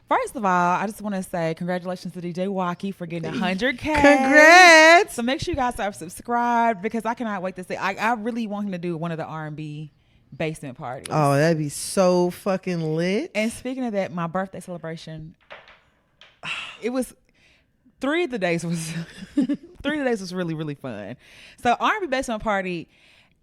First of all, I just want to say congratulations to DJ Wacky for getting 100K. Congrats. So make sure you guys are subscribed because I cannot wait to see. I really want him to do one of the R&B basement parties. Oh, that'd be so fucking lit. And speaking of that, my birthday celebration, it was 3 of the days was really, really fun. So R&B basement party,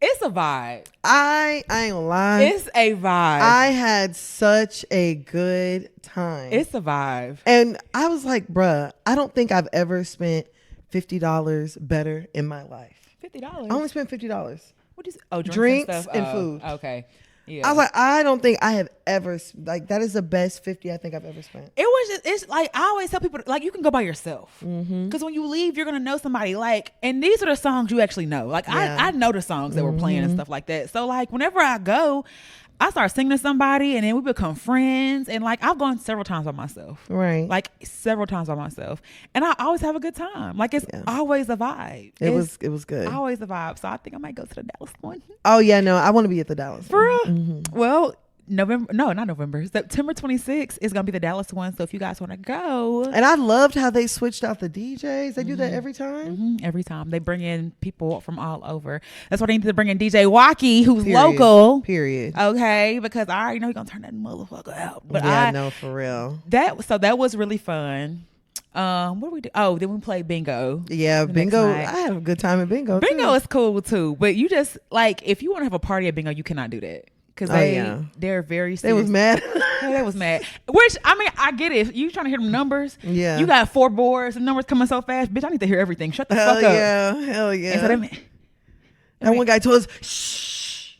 it's a vibe. I ain't gonna lie. It's a vibe. I had such a good time. It's a vibe. And I was like, bruh, I don't think I've ever spent $50 better in my life. $50? I only spent $50. What is? Oh, drinks and, stuff? and food. Okay. Yeah. I was like, I don't think I have ever, like, that is the best 50 I think I've ever spent. It was just, it's like, I always tell people, like, you can go by yourself. Because when you leave, you're going to know somebody. Like, and these are the songs you actually know. Like, Yeah. I know the songs that were playing and stuff like that. So, like, whenever I go, I start singing to somebody and then we become friends. And, like, I've gone several times by myself. Right. Like, several times by myself. And I always have a good time. Like, it's always a vibe. It was good. Always a vibe. So, I think I might go to the Dallas one. Oh, yeah, no, I want to be at the Dallas. For real? Well, not November. September 26th is going to be the Dallas one. So if you guys want to go. And I loved how they switched out the DJs. They do that every time. Every time. They bring in people from all over. That's why they need to bring in DJ Wacky, who's Period. local. Period. Okay. Because I already know he's going to turn that motherfucker out. But yeah, I know, for real. That was really fun. What did we do? Oh, then we played bingo. Yeah, bingo. I had a good time at bingo. Bingo too. is cool too. But you just, like, if you want to have a party at bingo, you cannot do that. Because they're very serious. They was mad. They was mad. Which, I mean, I get it. If you trying to hear them numbers. Yeah. You got 4 boards and numbers coming so fast. Bitch, I need to hear everything. Shut the fuck up. Hell yeah. And so that one guy told us, shh.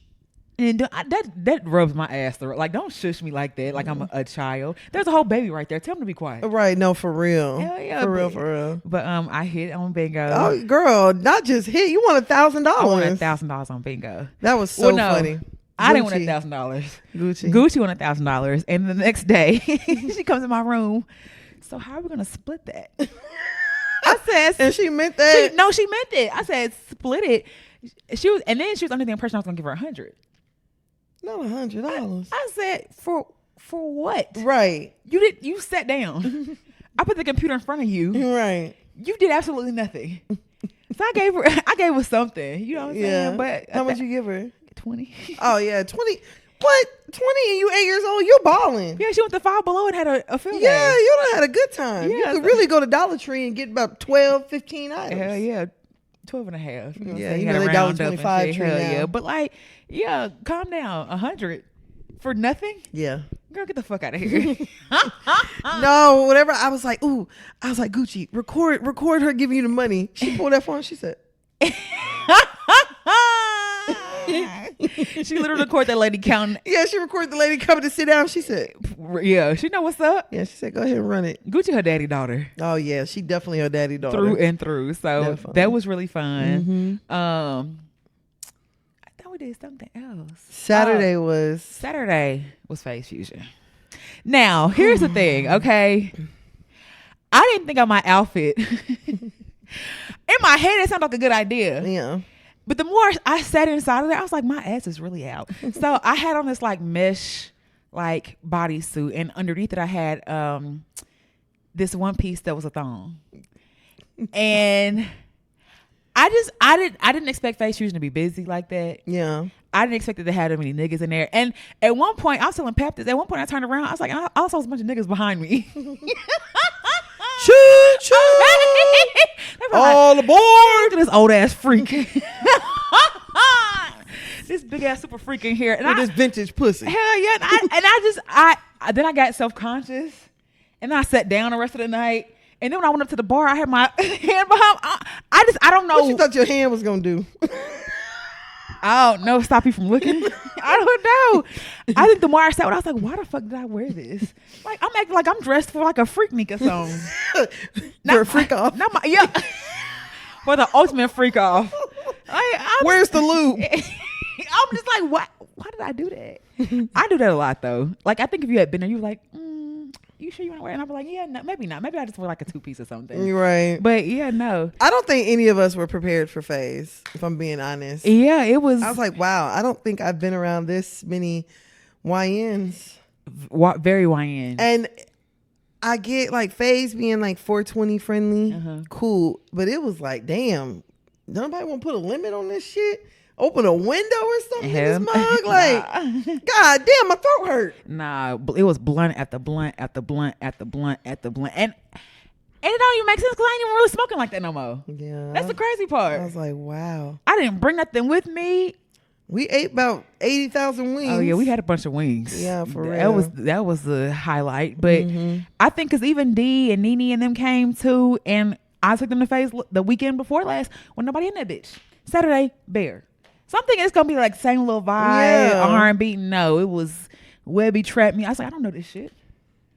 And that rubs my ass. Like, don't shush me like that. Like I'm a child. There's a whole baby right there. Tell him to be quiet. Right. No, for real. Hell yeah. For real. But I hit on bingo. Oh, girl, not just hit. You won $1,000. I won $1,000 on bingo. That was so funny. I didn't win $1,000. Gucci won $1,000, and the next day she comes in my room. So how are we gonna split that? I said, and she meant that. She meant it. I said split it. She was under the impression I was gonna give her $100. Not $100. I said for what? Right. You sat down. I put the computer in front of you. Right. You did absolutely nothing. So I gave her something. You know what I'm saying? But how much you give her? 20. Oh yeah, 20. What? 20 and you 8 years old? You're balling. Yeah, she went to Five Below and had a field day. Yeah, you done had a good time. Yeah, you could really go to Dollar Tree and get about 12, 15 items. Hell yeah. 12 and a half. You know yeah, you know they $1.25 tree now. Yeah, but like, yeah, calm down. 100 for nothing? Yeah. Girl, get the fuck out of here. No, whatever. I was like, Gucci, record her giving you the money. She pulled that phone. She said. She literally recorded that lady counting. Yeah, she recorded the lady coming to sit down. She said, yeah, she know what's up. Yeah, she said, go ahead and run it. Gucci her daddy daughter. Oh yeah, she definitely her daddy daughter. Through and through. So definitely. That was really fun. I thought we did something else. Saturday was Phase Fusion. Now, here's the thing, okay? I didn't think of my outfit. In my head, it sounded like a good idea. Yeah. But the more I sat inside of there, I was like, my ass is really out. So I had on this like mesh like bodysuit, and underneath it I had this one piece that was a thong. And I didn't expect Phase Fusion to be busy like that. Yeah. I didn't expect it to have that many niggas in there. And at one point, I was telling Pap this. At one point, I turned around. I was like, I saw a bunch of niggas behind me. Choo choo! All aboard! Look at this old ass freak. This big ass super freak in here. And this vintage pussy. Hell yeah! And then I got self conscious, and I sat down the rest of the night. And then when I went up to the bar, I had my hand behind. I don't know what you thought your hand was gonna do. I don't know. Stop you from looking. I don't know. I think the more I sat, I was like, why the fuck did I wear this? Like, I'm acting like I'm dressed for like a Freaknik or something. For a freak off. For the ultimate freak off. Where's the lube? I'm just like, why did I do that? I do that a lot though. Like, I think if you had been there, you were like, you sure you want to wear it? And I'd be like, yeah, no, maybe not. Maybe I just wear like a 2-piece or something. Right. But yeah, no. I don't think any of us were prepared for Phase, if I'm being honest. Yeah, it was. I was like, wow, I don't think I've been around this many YNs. Very YN. And I get like Faye's being like 420 friendly, Uh-huh. cool, but it was like, damn, nobody want to put a limit on this shit. Open a window or something in this mug, like, god damn, my throat hurt. Nah, it was blunt after blunt after blunt after blunt after blunt, and it don't even make sense because I ain't even really smoking like that no more. Yeah, That's the crazy part. I was like, wow. I didn't bring nothing with me. We ate about 80,000 wings. Oh yeah, we had a bunch of wings. Yeah, for real. That was the highlight. But I think because even D and Nene and them came too, and I took them to Face the weekend before last when nobody in that bitch. Saturday, Bear. So I'm thinking it's gonna be like same little vibe, R&B. No, it was Webby Trap Me. I was like, I don't know this shit.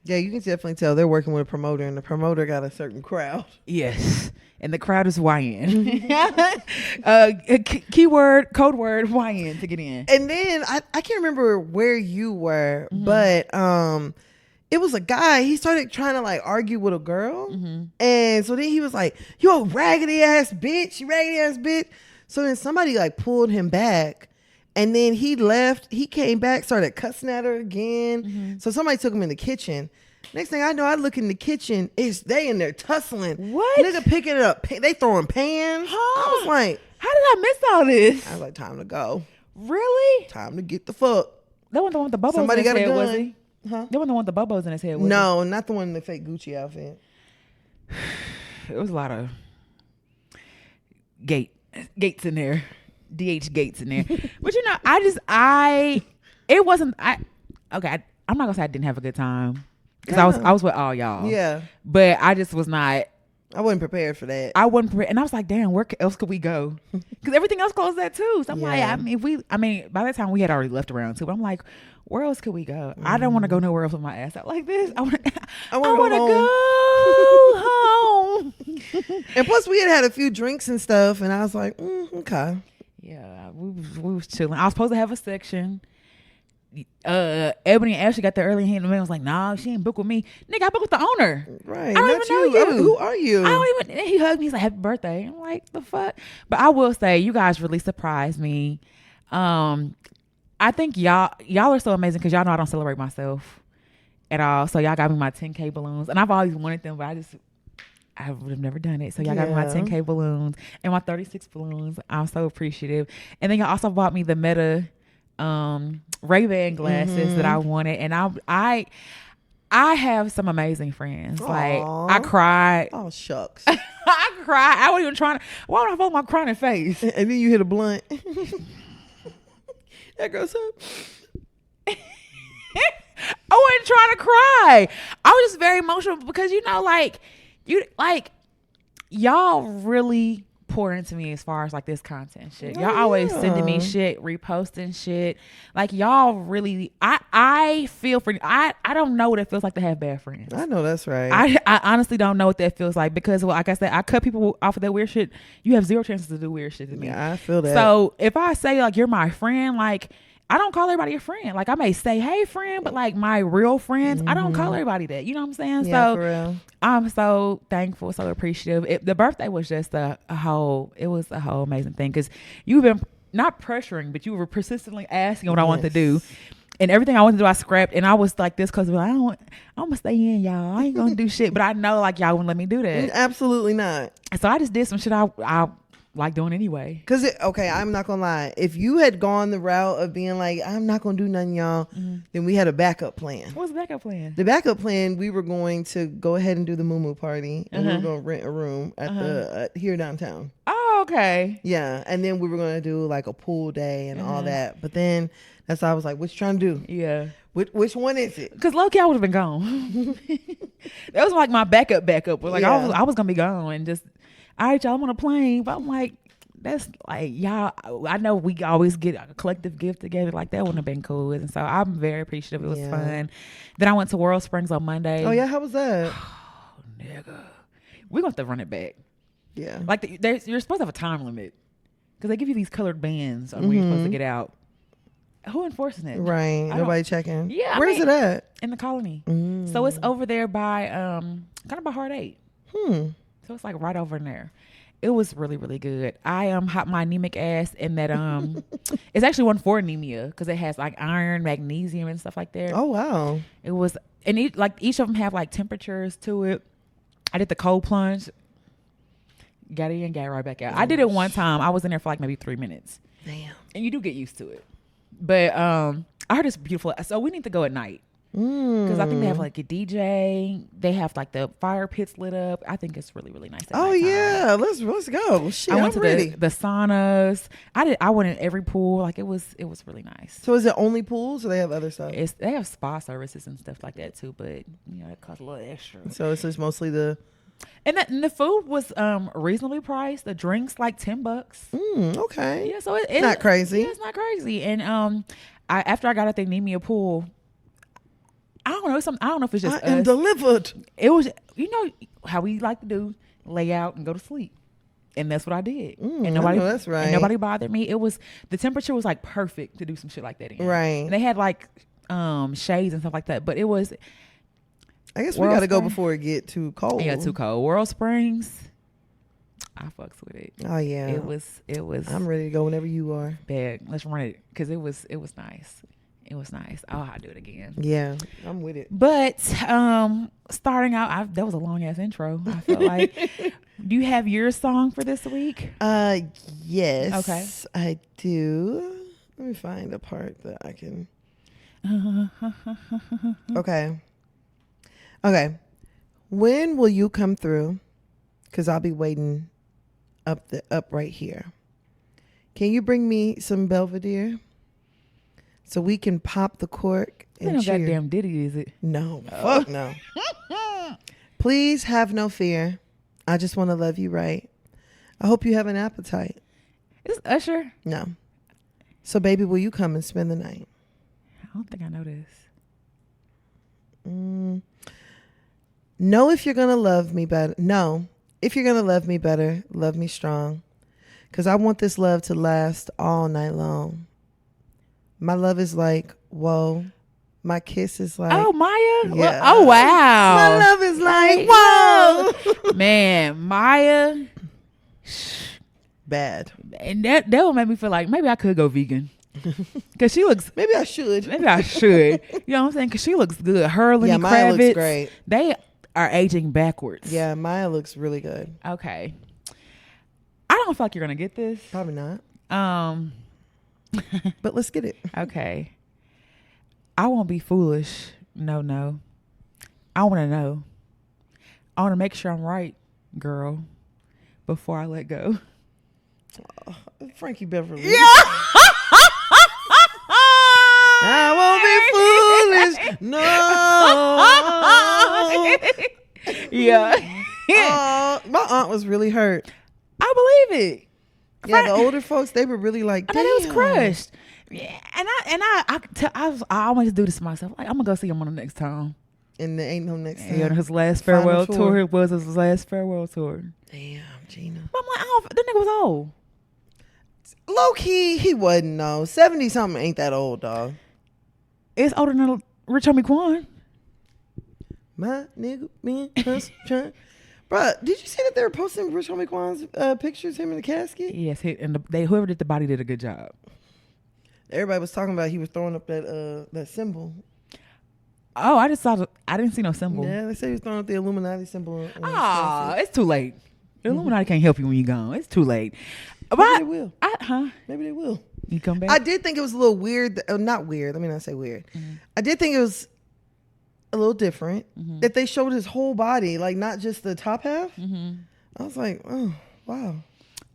Yeah, you can definitely tell they're working with a promoter, and the promoter got a certain crowd. Yes, and the crowd is YN. Keyword, code word, YN to get in. And then I can't remember where you were, but it was a guy. He started trying to like argue with a girl, and so then he was like, "You a raggedy ass bitch, you raggedy ass bitch." So then somebody like pulled him back, and then he left. He came back, started cussing at her again. So somebody took him in the kitchen. Next thing I know, I look in the kitchen. They in there tussling. What? Nigga picking it up. They throwing pans. I was like, how did I miss all this? I was like, time to go. Really? Time to get the fuck. That wasn't the one with the bubbles Somebody in his got a head, was gun. he? Huh? That wasn't the one with the bubbles in his head, was No, not the one in the fake Gucci outfit. It was a lot of gates in there. DH gates in there. But you know, I'm not gonna say I didn't have a good time. Because I was with all y'all. Yeah. But I just was not. I wasn't prepared for that. I wasn't prepared. And I was like, damn, where else could we go? Because everything else closed at 2. So I'm like, by that time we had already left around 2. But I'm like, where else could we go? I don't want to go nowhere else with my ass out like this. I want to go home. And plus we had a few drinks and stuff. And I was like, okay. Yeah, we was chilling. I was supposed to have a section. Ebony and Ashley got there early, and the man was like, "Nah, she ain't book with me, nigga. I book with the owner. Right? I don't even know you. Who are you? I don't even." And he hugged me. He's like, "Happy birthday." I'm like, "The fuck?" But I will say, you guys really surprised me. I think y'all are so amazing because y'all know I don't celebrate myself at all. So y'all got me my 10K balloons, and I've always wanted them, but I would have never done it. So y'all got me my 10K balloons and my 36 balloons. I'm so appreciative. And then y'all also bought me the Meta Ray-Ban glasses that I wanted, and I have some amazing friends. Aww. Like I cried. Oh shucks. I cried. I wasn't even trying to. Why would I hold my crying face? And then you hit a blunt. That goes up. I wasn't trying to cry. I was just very emotional because y'all really pour into me as far as like this content shit. Y'all always sending me shit, reposting shit. Like y'all really, I feel for, I don't know what it feels like to have bad friends. I know that's right. I honestly don't know what that feels like because, well, like I said, I cut people off of that weird shit. You have zero chances to do weird shit to me. Yeah, I feel that. So if I say like you're my friend, like I don't call everybody a friend. Like I may say, hey friend, but like my real friends, I don't call everybody that. You know what I'm saying? Yeah, so for real. I'm so thankful, so appreciative. The birthday was just a whole amazing thing because you've been not pressuring, but you were persistently asking what I wanted to do. And everything I wanted to do, I scrapped. And I was like this because I'm going to stay in, y'all. I ain't going to do shit. But I know like y'all wouldn't let me do that. Absolutely not. So I just did some shit I like doing anyway. Because, I'm not going to lie. If you had gone the route of being like, I'm not going to do nothing, y'all, then we had a backup plan. What's the backup plan? The backup plan, we were going to go ahead and do the Moo party. And we were going to rent a room at the here downtown. Oh, okay. Yeah. And then we were going to do like a pool day and all that. But then that's how I was like, what you trying to do? Yeah. Which one is it? Because low-key I would have been gone. That was like my backup. Like I was going to be gone and just, all right, y'all, I'm on a plane. But I'm like, that's like, y'all, I know we always get a collective gift together. Like, that wouldn't have been cool. And so I'm very appreciative. It was fun. Then I went to World Springs on Monday. Oh, yeah? How was that? Oh, nigga. We're going to have to run it back. Yeah. Like, you're supposed to have a time limit. Because they give you these colored bands on when you're supposed to get out. Who enforcing it? Right. Nobody checking. Yeah. Where's it at? In the Colony. So it's over there by, kind of by Heart 8. So it's like right over in there. It was really, really good. I hot my anemic ass in that it's actually one for anemia because it has like iron, magnesium and stuff like that. Oh wow. It was and each of them have like temperatures to it. I did the cold plunge. Got in, got right back out. I did it one time. I was in there for like maybe 3 minutes. Damn. And you do get used to it. But I heard it's beautiful. So we need to go at night. Because I think they have like a DJ. They have like the fire pits lit up. I think it's really, really nice. Oh yeah, let's go. Shit, I went to ready. the saunas. I went in every pool. Like it was really nice. So is it only pools or they have other stuff? They have spa services and stuff like that too, but it costs a little extra. So it's just mostly the. And the food was reasonably priced. The drinks like $10. Okay. Yeah, so it's not crazy. Yeah, it's not crazy. And after I got out, they need me a pool. I don't know. I don't know if it's just I am delivered. It was, how we like to do, lay out and go to sleep. And that's what I did. And nobody, that's right. And nobody bothered me. The temperature was like perfect to do some shit like that in. Right. And they had like shades and stuff like that. But it was. I guess we got to go before it get too cold. Yeah, too cold. World Springs. I fucks with it. Oh yeah. It was. I'm ready to go whenever you are. Bad. Let's run it because it was nice. It was nice. I'll do it again. Yeah, I'm with it. But starting out, that was a long ass intro. I felt like. Do you have your song for this week? Yes. Okay. I do. Let me find the part that I can. Okay. When will you come through? Because I'll be waiting up right here. Can you bring me some Belvedere? So we can pop the cork and cheer. Goddamn Diddy, is it? No, fuck no. Please have no fear. I just want to love you right. I hope you have an appetite. Is this Usher? No. So baby, will you come and spend the night? I don't think I know this. Know if you're going to love me better. No. If you're going to love me better, love me strong. Because I want this love to last all night long. My love is like, whoa. My kiss is like. Oh, Maya? Yeah. Oh, wow. My love is like, whoa. Man, Maya. Bad. And that will make me feel like maybe I could go vegan. Because she looks. Maybe I should. You know what I'm saying? Because she looks good. Her and yeah, Maya Kravitz, looks great. They are aging backwards. Yeah, Maya looks really good. Okay. I don't feel like you're going to get this. Probably not. But let's get it. Okay. I won't be foolish. No. I want to know. I want to make sure I'm right, girl, before I let go. Frankie Beverly. Yeah. I won't be foolish. No. Yeah. My aunt was really hurt. I believe it. Yeah, the older folks, they were really like, damn. I thought it was crushed. Yeah, and I always do this to myself. Like, I'm gonna go see him on the next time. And there ain't no next time. Yeah, his last farewell tour. It was his last farewell tour. Damn, Gina. But I'm like, oh, that nigga was old. Low key, he wasn't, no. 70 something ain't that old, dog. It's older than Rich Homie Quan. My nigga, man, trying. Bruh, did you see that they were posting Rich Homie Quan's pictures, him in the casket? Yes, and whoever did the body did a good job. Everybody was talking about he was throwing up that symbol. Oh, I just saw. I didn't see no symbol. Yeah, they say he was throwing up the Illuminati symbol. Ah, it's too late. The Illuminati can't help you when you're gone. It's too late. Maybe they will. Maybe they will. You come back. I did think it was a little weird. Not weird. Let me not say weird. Mm-hmm. I did think it was a little different that they showed his whole body, like not just the top half. I was like, oh wow.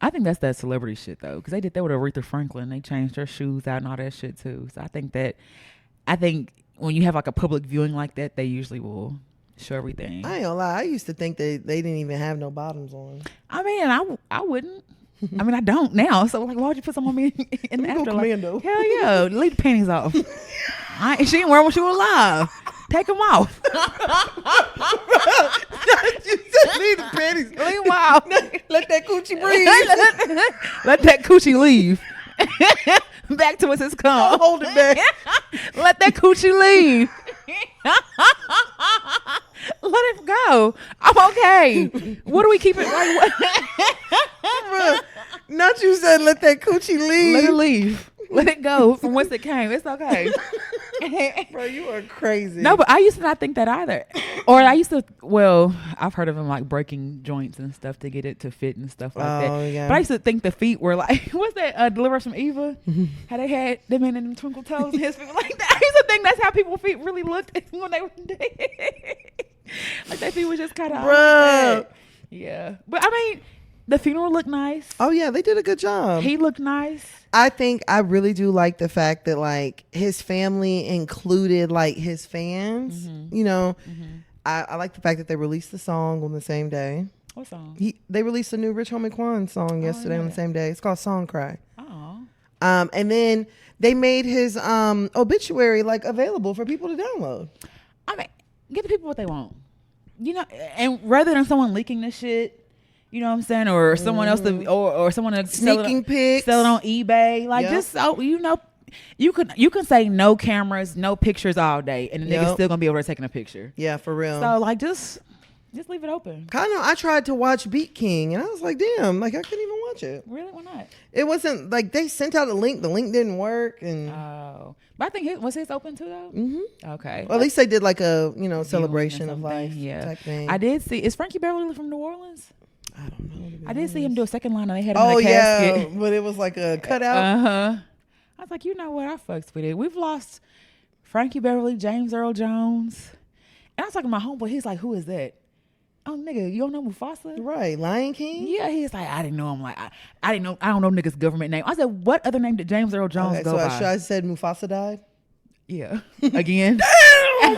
I think that's that celebrity shit though, because they did that with Aretha Franklin. They changed her shoes out and all that shit too. So I think when you have like a public viewing like that, they usually will show everything. I ain't gonna lie. I used to think they didn't even have no bottoms on. I mean, I wouldn't. I mean, I don't now. So like, why would you put some on me in the afterlife? Commando. Hell yeah, leave the panties off. She didn't wear them when she was alive. Take them off. You said leave the panties. Leave them off. Let that coochie breathe. Let that coochie leave. Back to its come. Don't hold it back. Let that coochie leave. Let it go. I'm okay. What do we keep it like? Not you said let that coochie leave. Let it leave. Let it go from whence it came. It's okay. Bro, you are crazy. No, but I used to not think that either. Or I used to, well, I've heard of them like breaking joints and stuff to get it to fit and stuff like that. Yeah. But I used to think the feet were like, what's that, Deliver Us from Eva? How they had them in them twinkle toes and his feet like that. I used to think that's how people's feet really looked when they were dead. Like their feet was just kind of Bruh. Yeah. But I mean, the funeral looked nice. Oh yeah, they did a good job. He looked nice. I think I really do like the fact that like his family included like his fans. You know, I like the fact that they released the song on the same day. What song? They released a new Rich Homie Quan song yesterday on the same day. It's called Song Cry. Oh. And then they made his obituary like available for people to download. I mean, give the people what they want. You know, and rather than someone leaking this shit, you know what I'm saying, or someone else to, or someone to Sneaking pics, sell it on eBay, like just so you know, you can say no cameras, no pictures all day, and the nigga's still gonna be over there taking a picture. Yeah, for real. So like just leave it open. Kind of. I tried to watch Beat King, and I was like, damn, like I couldn't even watch it. Really? Why not? It wasn't like they sent out a link. The link didn't work, and but I think was his open too though. Okay. Well, at least they did like a celebration of life type thing. I did see. Is Frankie Beverly from New Orleans? I don't know. I did see him do a second line, and they had him in a casket. Yeah, but it was like a cutout. I was like, you know what? I fucks with it. We've lost Frankie Beverly, James Earl Jones, and I was talking to my homeboy. He's like, who is that? Oh, nigga, you don't know Mufasa? Right, Lion King? Yeah, he's like, I didn't know him. Like, I didn't know. I don't know niggas' government name. I said, what other name did James Earl Jones go by? So I said Mufasa died? Yeah. Again? Damn!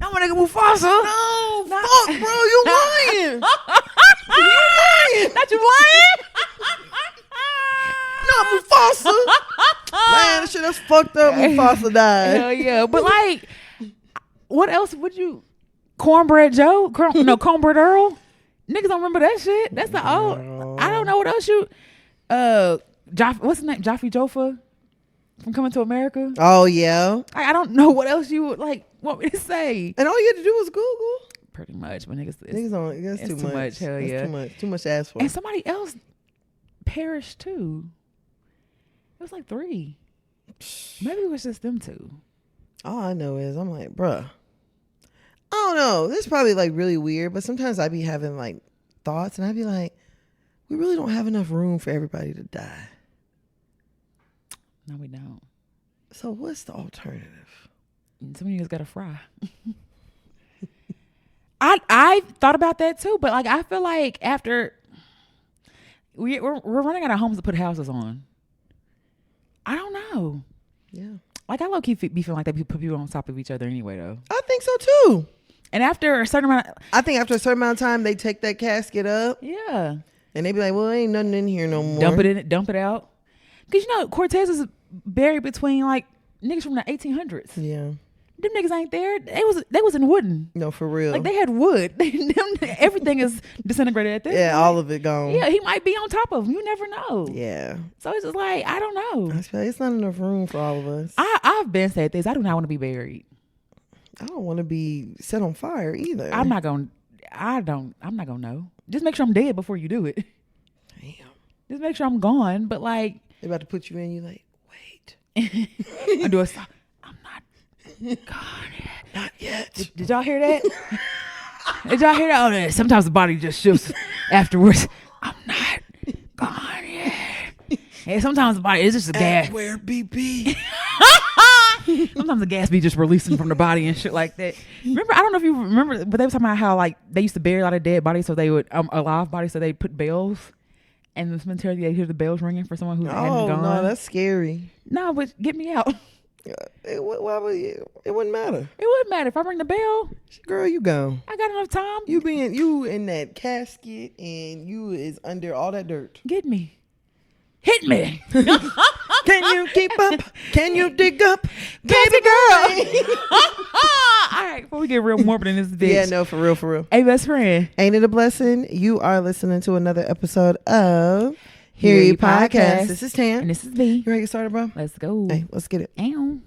I'm a nigga Mufasa. No, fuck, bro, you lying. You lying. Not you lying? Not Mufasa. Man, shit, that's fucked up. Mufasa died. Hell yeah. But like, what else would you... Cornbread Joe? Cornbread Earl? Niggas don't remember that shit. That's the old. I don't know what else you. What's his name? Joffrey Joffa from Coming to America. Oh yeah. I don't know what else you would like want me to say. And all you had to do was Google. Pretty much, but niggas don't. That's too much. Hell yeah. Too much. Too much to ask for. And somebody else perished too. It was like 3. Maybe it was just them 2. All I know is I'm like, bruh. I don't know. This is probably like really weird, but sometimes I be having like thoughts and I be like, we really don't have enough room for everybody to die. No, we don't. So what's the alternative? Some of you guys gotta fry. I thought about that too, but like I feel like after we're running out of homes to put houses on. I don't know. Yeah. Like I low key be feeling like they put people on top of each other anyway though. I think so too. And after a certain amount, I think after a certain amount of time, they take that casket up. Yeah. And they be like, well, ain't nothing in here no more. Dump it out. Cause you know Cortez is buried between like niggas from the 1800s. Yeah. Them niggas ain't there. They was in wooden. No, for real. Like they had wood. Everything is disintegrated at this. Yeah, point. all of it gone. Yeah, he might be on top of him. You never know. Yeah. So it's just like I don't know. It's not enough room for all of us. I've been said this. I do not want to be buried. I don't want to be set on fire either. I'm not gonna know. Just make sure I'm dead before you do it. Damn. Just make sure I'm gone. But like they about to put you in. You like wait. I do a. I'm not gone yet. Not yet. Did y'all hear that? Did y'all hear that? Oh, sometimes the body just shifts afterwards. I'm not gone yet. And sometimes the body is just a gas. Where BP? Sometimes the gas be just releasing from the body and shit like that. Remember, I don't know if you remember, but they were talking about how like they used to bury a lot of dead bodies, so they would alive bodies, so they put bells, and the cemetery they hear the bells ringing for someone who hadn't gone. Oh no, that's scary. No, but get me out. It wouldn't matter. It wouldn't matter if I ring the bell. Girl, you go. I got enough time. You in that casket and you is under all that dirt. Get me. Hit me. Can you keep up? Can you dig up? Baby girl. All right, before we get real morbid in this bitch. Yeah, no, for real. Hey, best friend. Ain't it a blessing? You are listening to another episode of Hear You Podcast. This is Tan. And this is B. You ready to get started, bro? Let's go. Hey, let's get it. Ow.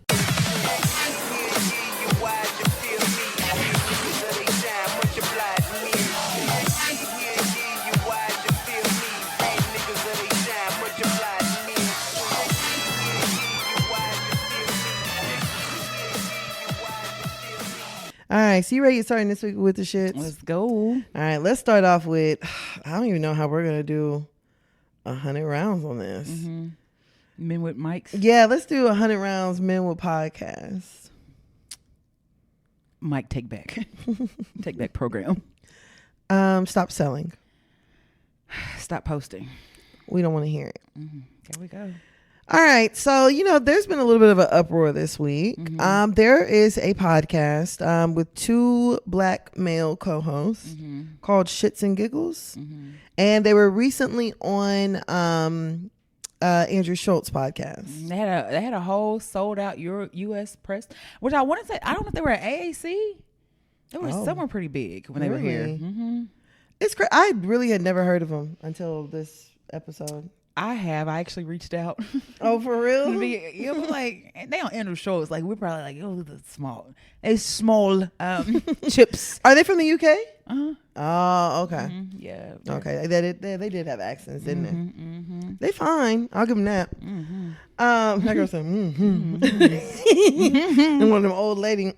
right, so you ready to get started this week with the shits? Let's go. All right, let's start off with, I don't even know how we're going to do 100 rounds on this. Mm-hmm. Men with mics? Yeah, let's do 100 rounds men with podcasts. Mic take back. Take back program. Stop selling. Stop posting. We don't want to hear it. Mm-hmm. There we go. All right. So, there's been a little bit of an uproar this week. Mm-hmm. There is a podcast with two black male co-hosts called Shits and Giggles. Mm-hmm. And they were recently on Andrew Schulz podcast. They had a whole sold out U.S. press, which I want to say, I don't know if they were at AAC. They were somewhere pretty big when they were here. Mm-hmm. It's crazy. I really had never heard of them until this episode. I actually reached out. Oh, for real? Like, they on Andrew Schulz. Like, we're probably like, oh, the small chips. Are they from the UK? Uh-huh. Oh, okay. Mm-hmm. Yeah. Okay. They did have accents, didn't they? Mm-hmm. They fine. I'll give them that. Mm-hmm. That girl said, and one of them old lady.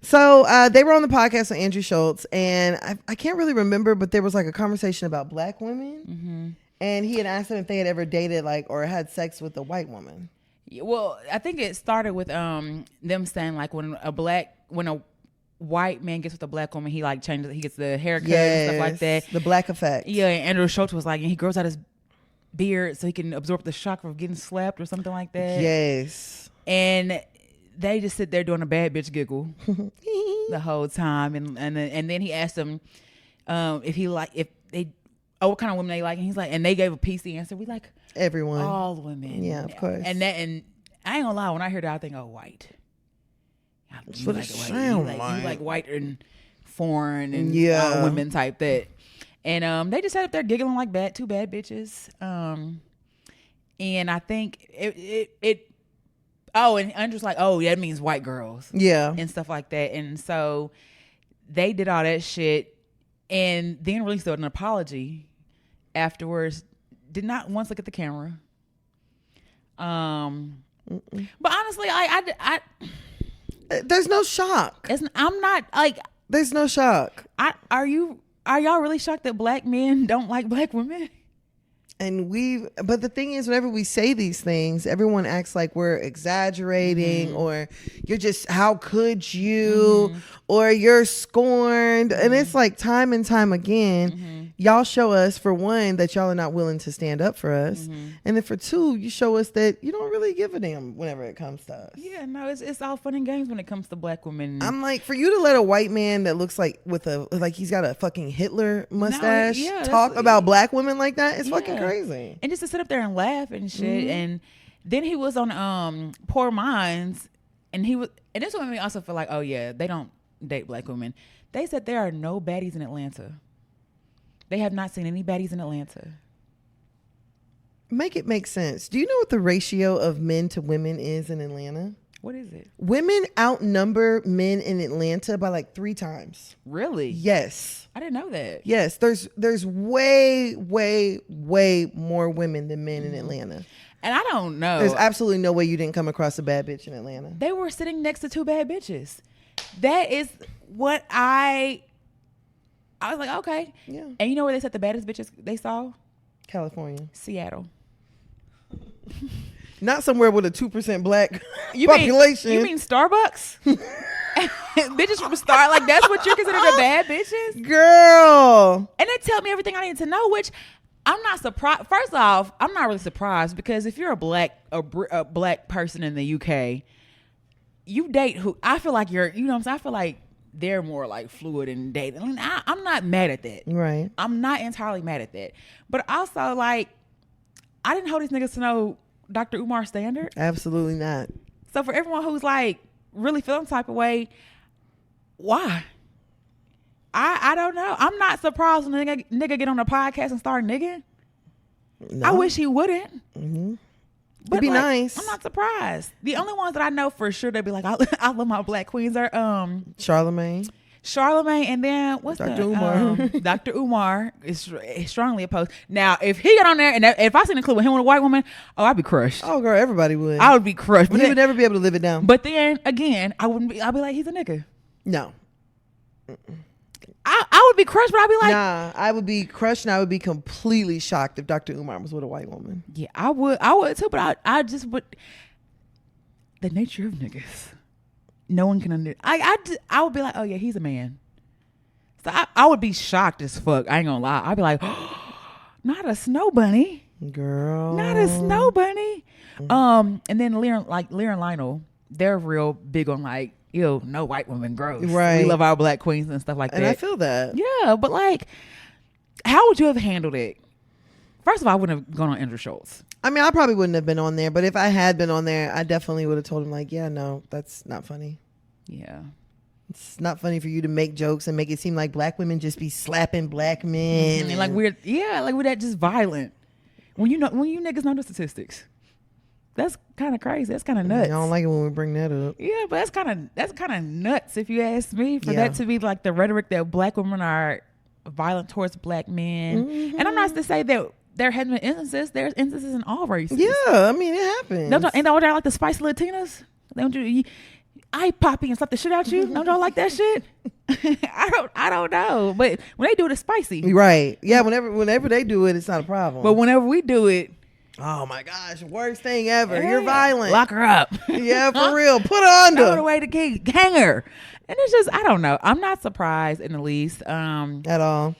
So they were on the podcast with Andrew Schulz, and I can't really remember, but there was like a conversation about black women, and he had asked them if they had ever dated like or had sex with a white woman. Yeah, well, I think it started with them saying like when a white man gets with a black woman, he like changes, he gets the haircut and stuff like that. The black effect. Yeah, and Andrew Schulz was like, and he grows out his beard so he can absorb the shock of getting slapped or something like that. Yes. And they just sit there doing a bad bitch giggle the whole time, and then he asked them what kind of women they like, and he's like, and they gave a PC answer. We like everyone, all women, yeah, of course. And I ain't gonna lie, when I heard that, I think, oh, white. That's what it sounds like. You like white and foreign and women type that, and they just sat up there giggling like two bad bitches, and I think it. Oh, and Andrew's like, oh, that means white girls. Yeah. And stuff like that. And so they did all that shit and then released an apology afterwards. Did not once look at the camera. But honestly, I there's no shock. I'm not like. There's no shock. Are y'all really shocked that black men don't like black women? And but the thing is, whenever we say these things, everyone acts like we're exaggerating, or you're just, how could you, or you're scorned. And it's like time and time again, y'all show us, for one, that y'all are not willing to stand up for us. And then for two, you show us that you don't really give a damn whenever it comes to us. Yeah, no, it's all fun and games when it comes to black women. I'm like, for you to let a white man that looks like he's got a fucking Hitler mustache talk about black women like that, it's fucking crazy. And just to sit up there and laugh and shit. And then he was on Poor Minds, and this one made me also feel like, oh yeah, they don't date black women. They said there are no baddies in Atlanta. They have not seen any baddies in Atlanta. Make it make sense. Do you know what the ratio of men to women is in Atlanta? What is it? Women outnumber men in Atlanta by like 3 times. Really? Yes. I didn't know that. Yes. There's way, way, way more women than men in Atlanta. And I don't know. There's absolutely no way you didn't come across a bad bitch in Atlanta. They were sitting next to 2 bad bitches. That is what I was like, okay. Yeah. And you know where they said the baddest bitches they saw? California. Seattle. Not somewhere with a 2% black population. You mean Starbucks? Bitches from Star, like that's what you're considered the bad bitches? Girl. And they tell me everything I need to know, which I'm not surprised. First off, I'm not really surprised, because if you're a black person in the UK, you date who I feel like you're, you know what I'm saying? I feel like they're more like fluid in dating. I mean, I'm not mad at that. Right. I'm not entirely mad at that. But also, like, I didn't hold these niggas to know Dr. Umar standard. Absolutely not. So for everyone who's like really feeling type of way, why? I don't know. I'm not surprised when a nigga get on a podcast and start nigging. No. I wish he wouldn't. Mm-hmm. But it'd be nice. I'm not surprised. The only ones that I know for sure they'd be like, I love my black queens are Charlamagne. Charlamagne, and then what's Dr. the Umar. Dr. Umar is strongly opposed. Now, if he got on there and if I seen a clip with him with a white woman, I'd be crushed. Oh, girl, everybody would. I would be crushed. But he would never be able to live it down. But then again, I'd be like, he's a nigga. No. I would be crushed, but I'd be like, nah, I would be crushed and I would be completely shocked if Dr. Umar was with a white woman. yeah, I would too, but I just would. The nature of niggas, no one can under. I would be like, oh yeah, he's a man. So I would be shocked as fuck. I ain't gonna lie. I'd be like, oh, not a snow bunny, Girl. not a snow bunny. And then Lear and Lionel, they're real big on like, ew, no white women, gross. Right. We love our black queens and stuff like that. And I feel that. Yeah, but like, how would you have handled it? First of all, I wouldn't have gone on Andrew Schulz. I mean, I probably wouldn't have been on there, but if I had been on there, I definitely would have told him like, yeah, no, that's not funny. Yeah. It's not funny for you to make jokes and make it seem like black women just be slapping black men. And like we're that just violent. When you niggas know the statistics. That's kind of crazy. That's kind of nuts. I don't like it when we bring that up. Yeah, but that's kind of nuts if you ask me. For Yeah. that to be like the rhetoric that black women are violent towards black men. Mm-hmm. And I'm not to say that there has been instances. There's instances in all races. Yeah, I mean, it happens. Ain't y'all like the spicy Latinas? Don't you? I poppy and slap the shit out you. Don't y'all like that shit? I don't know. But when they do it, it's spicy. Right. Yeah, whenever they do it, it's not a problem. But whenever we do it, oh my gosh, worst thing ever. You're violent. lock her up. Yeah, for real. Put her under. Throw her away to hang her. And it's just, I don't know. I'm not surprised in the least. At all.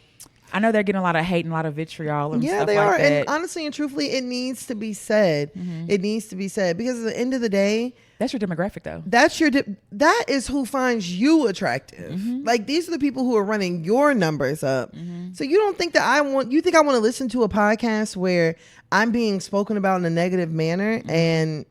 I know they're getting a lot of hate and a lot of vitriol and Yeah, stuff they like are. that. And honestly and truthfully, it needs to be said. Mm-hmm. It needs to be said because at the end of the day, That's your demographic, though. that is who finds you attractive. Mm-hmm. Like these are the people who are running your numbers up. So you don't think that you think I want to listen to a podcast where I'm being spoken about in a negative manner and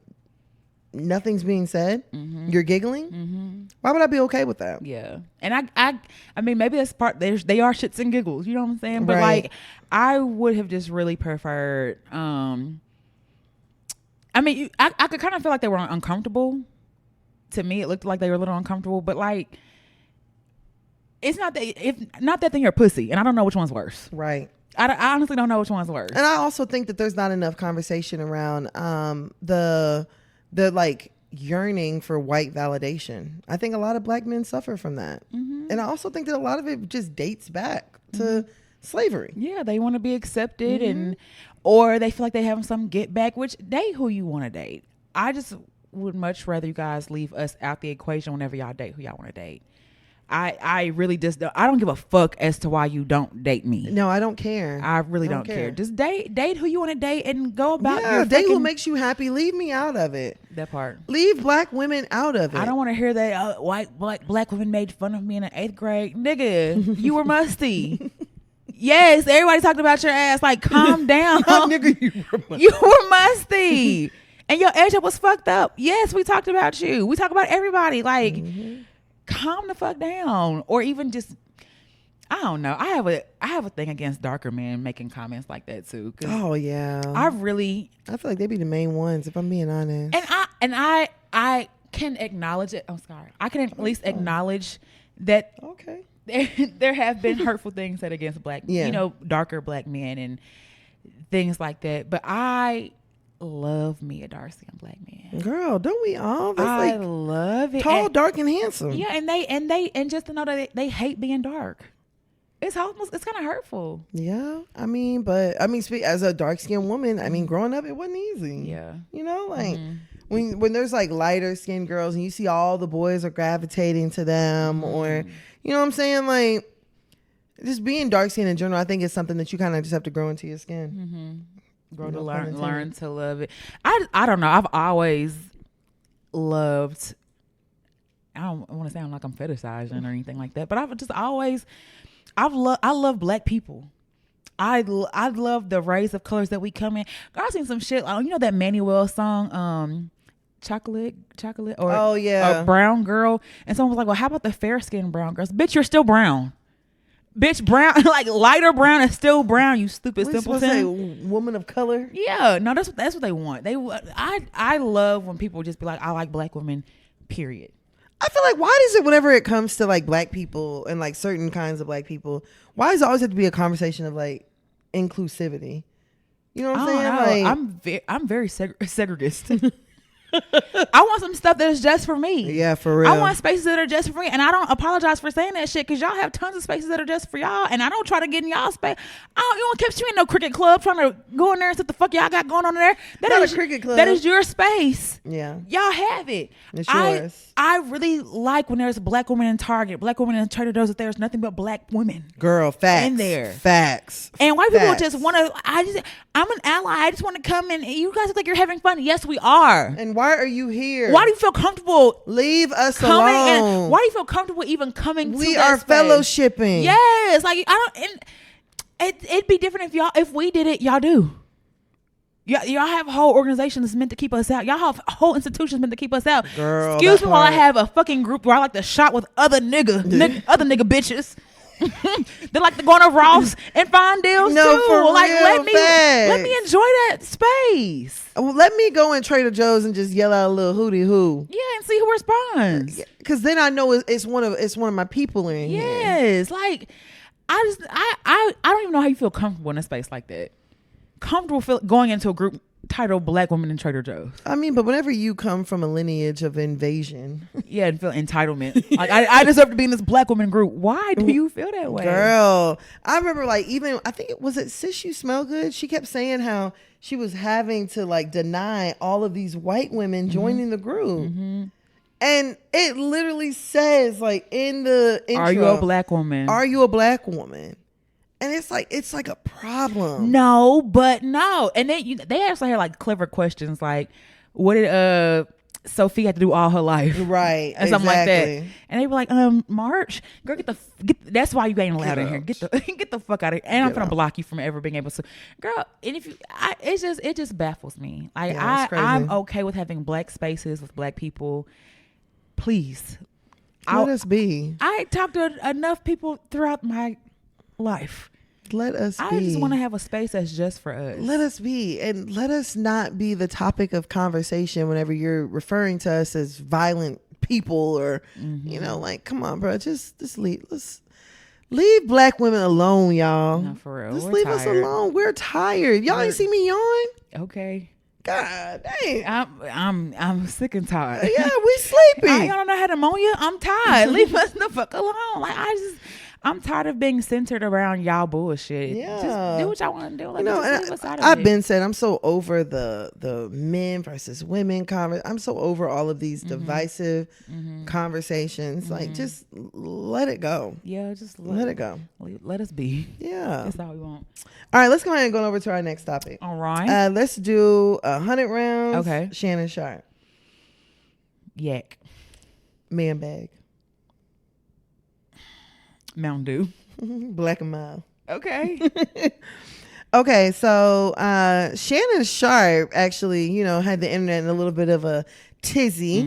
nothing's being said? You're giggling? Why would I be okay with that? Yeah. And I mean, maybe that's part, they are shits and giggles, you know what I'm saying? But Right. like, I would have just really preferred, I mean, I could kind of feel like they were uncomfortable. To me, it looked like they were a little uncomfortable, but like, it's not that thing you're a pussy, and I don't know which one's worse. Right. I honestly don't know which one's worse. And I also think that there's not enough conversation around the like yearning for white validation. I think a lot of black men suffer from that. And I also think that a lot of it just dates back to slavery. Yeah, they want to be accepted or they feel like they have some get back, which date who you want to date. I just would much rather you guys leave us out the equation whenever y'all date who y'all want to date. I really just I don't give a fuck as to why you don't date me. No, I don't care. I really don't care. Just date who you want to date and go about Yeah, your date who fucking- makes you happy. Leave me out of it. that part. Leave black women out of it. I don't want to hear that black women made fun of me in the 8th grade. Nigga, you were musty. Yes, everybody talked about your ass. Like, calm down. Nigga, you were musty. You were musty. And your edge up was fucked up. Yes, we talked about you. We talk about everybody. Like, calm the fuck down. Or even just, I don't know. I have a thing against darker men making comments like that too. Oh yeah. I feel like they be the main ones, if I'm being honest. And I can acknowledge it. I'm sorry. I can at least acknowledge that Okay. there have been hurtful things said against black, darker black men and things like that. But I love me a dark skinned black man. Girl, don't we all? That's I like love it. tall, dark, and handsome. Yeah, and just to know that they hate being dark. It's kind of hurtful. Yeah, as a dark skinned woman, I mean, growing up, it wasn't easy. Yeah, you know, like when there's like lighter skinned girls and you see all the boys are gravitating to them, or you know what I'm saying, like just being dark skinned in general, I think it's something that you kind of just have to grow into your skin. Grow to learn to love it. I don't know. I've always loved. I don't want to sound like I'm fetishizing or anything like that, but I've just always. I love black people. I love the rays of colors that we come in. I've seen some shit. You know that Manuel song, chocolate, or or brown girl, and someone was like, "Well, how about the fair skinned brown girls?" Bitch, you're still brown. Bitch, brown, like lighter brown is still brown. You stupid simpleton. Say woman of color. Yeah, no, that's what they want. I love when people just be like, I like black women. Period. I feel like, why does it, whenever it comes to like black people and like certain kinds of black people, why does it always have to be a conversation of like inclusivity? You know what I'm saying? Like, I'm very segregist. I want some stuff that is just for me. Yeah, for real. I want spaces that are just for me, and I don't apologize for saying that shit because y'all have tons of spaces that are just for y'all, and I don't try to get in y'all space. You don't catch me in no cricket club trying to go in there and see what the fuck y'all got going on in there. That Not is a cricket club. That is your space. Yeah, y'all have it. It's yours. I really like when there's black women in Target, black women in Trader Joe's. That there's nothing but black women. Girl, facts in there. Facts. And white people just want to. I'm an ally. I just want to come in. You guys look like you're having fun. Yes, we are. And why are you here? Why do you feel comfortable? Leave us alone. Why do you feel comfortable even coming? We are fellowshipping. Yes, like I don't. And it'd be different if we did it. Y'all do. Y'all have whole organizations meant to keep us out. Y'all have whole institutions meant to keep us out. Girl, excuse me while I have a fucking group where I like to shop with other nigga bitches. They like to go to Ross and find deals too. Like let me enjoy that space. Well, let me go in Trader Joe's and just yell out a little hootie hoo. Yeah, and see who responds. Because then I know it's one of my people in here. Yes, like I don't even know how you feel comfortable in a space like that. Comfortable going into a group titled Black Women in Trader Joe's. I mean, but whenever you come from a lineage of invasion, yeah, and feel entitlement. Like I deserve to be in this black woman group. Why do you feel that way, girl? I remember like even I think it was Sis You Smell Good. She kept saying how she was having to like deny all of these white women joining the group. Mm-hmm. And it literally says like in the intro, "Are you a black woman? Are you a black woman?" And it's like a problem. No, but no. And they actually had like clever questions like, what did Sophie have to do all her life? Right. And something like that. And they were like, March, girl, get that's why you ain't allowed in here. Get the fuck out of here. And I'm gonna block you from ever being able to. Girl, and if you it just baffles me. Like I'm okay with having black spaces with black people. Please. Let us be. I talked to enough people throughout my life. Let us be. I just want to have a space that's just for us. Let us be. And let us not be the topic of conversation whenever you're referring to us as violent people or, you know, like, come on, bro. Just leave. Let's leave black women alone, y'all. No, for real. Just leave us alone. We're tired. Y'all ain't see me yawn? Okay. God dang. I'm sick and tired. Yeah, we sleepy. I don't know how to pneumonia. I'm tired. Leave us the fuck alone. Like I'm tired of being centered around y'all bullshit. Yeah. Just do what y'all want to do. Like, you know, leave us out of I've it. been said I'm so over the men versus women I'm so over all of these divisive conversations. Like, just let it go. Yeah, just let it go. Let us be. Yeah. That's all we want. All right, let's go ahead and go over to our next topic. All right. Let's do 100 rounds. Okay. Shannon Sharpe. Yak. Man bag. Mountain Dew. Black and mild. Okay. Okay, so Shannon Sharpe actually, you know, had the internet in a little bit of a tizzy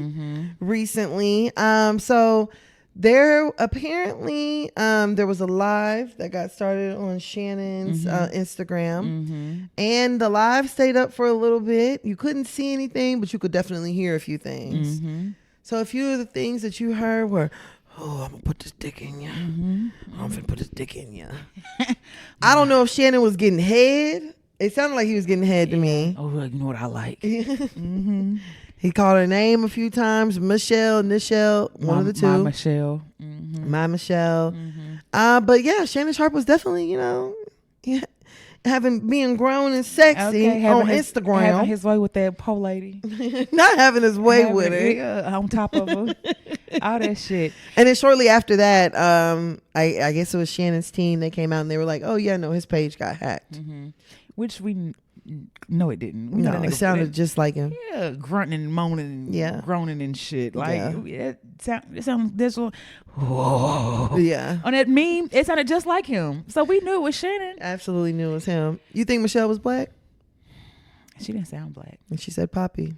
recently. So there apparently there was a live that got started on Shannon's Instagram, and the live stayed up for a little bit. You couldn't see anything, but you could definitely hear a few things. So a few of the things that you heard were, "Oh, I'm gonna put this dick in you. I'm gonna put this dick in you." I don't know if Shannon was getting head. It sounded like he was getting head to me. Oh, you know what I like. He called her name a few times. Michelle, one of the two. My Michelle. My Michelle. But yeah, Shannon Sharpe was definitely, you know, being grown and sexy on Instagram. Having his way with that po lady. Not having his way with it. On top of her. All that shit. And then shortly after that, I guess it was Shannon's team. They came out and they were like, "Oh yeah, no, his page got hacked." Which no, it didn't. No, it sounded just like him. Yeah, grunting and moaning and groaning and shit. Like it sounds this one. Whoa. Yeah. On that meme, it sounded just like him. So we knew it was Shannon. Absolutely knew it was him. You think Michelle was black? She didn't sound black. And she said Poppy.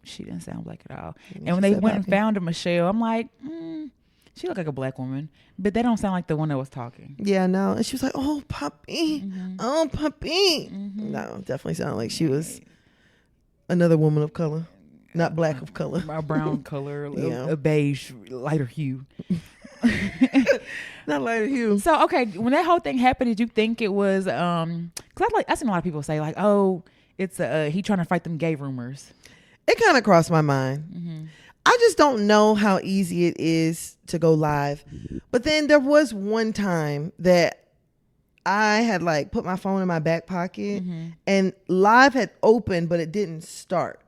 She didn't sound black at all. And when they went and found her Michelle, I'm like, she looked like a black woman, but they don't sound like the one that was talking. Yeah, no. And she was like, "Oh, Poppy. Oh, Poppy." No, definitely sounded like she was another woman of color. not black of color. A brown color, Yeah. a beige, lighter hue. Not lighter hue. So okay, when that whole thing happened, did you think it was because I seen a lot of people say like, oh, it's he trying to fight them gay rumors. It kind of crossed my mind. Mm-hmm. I just don't know how easy it is to go live. But then there was one time that I had like put my phone in my back pocket and live had opened, but it didn't start.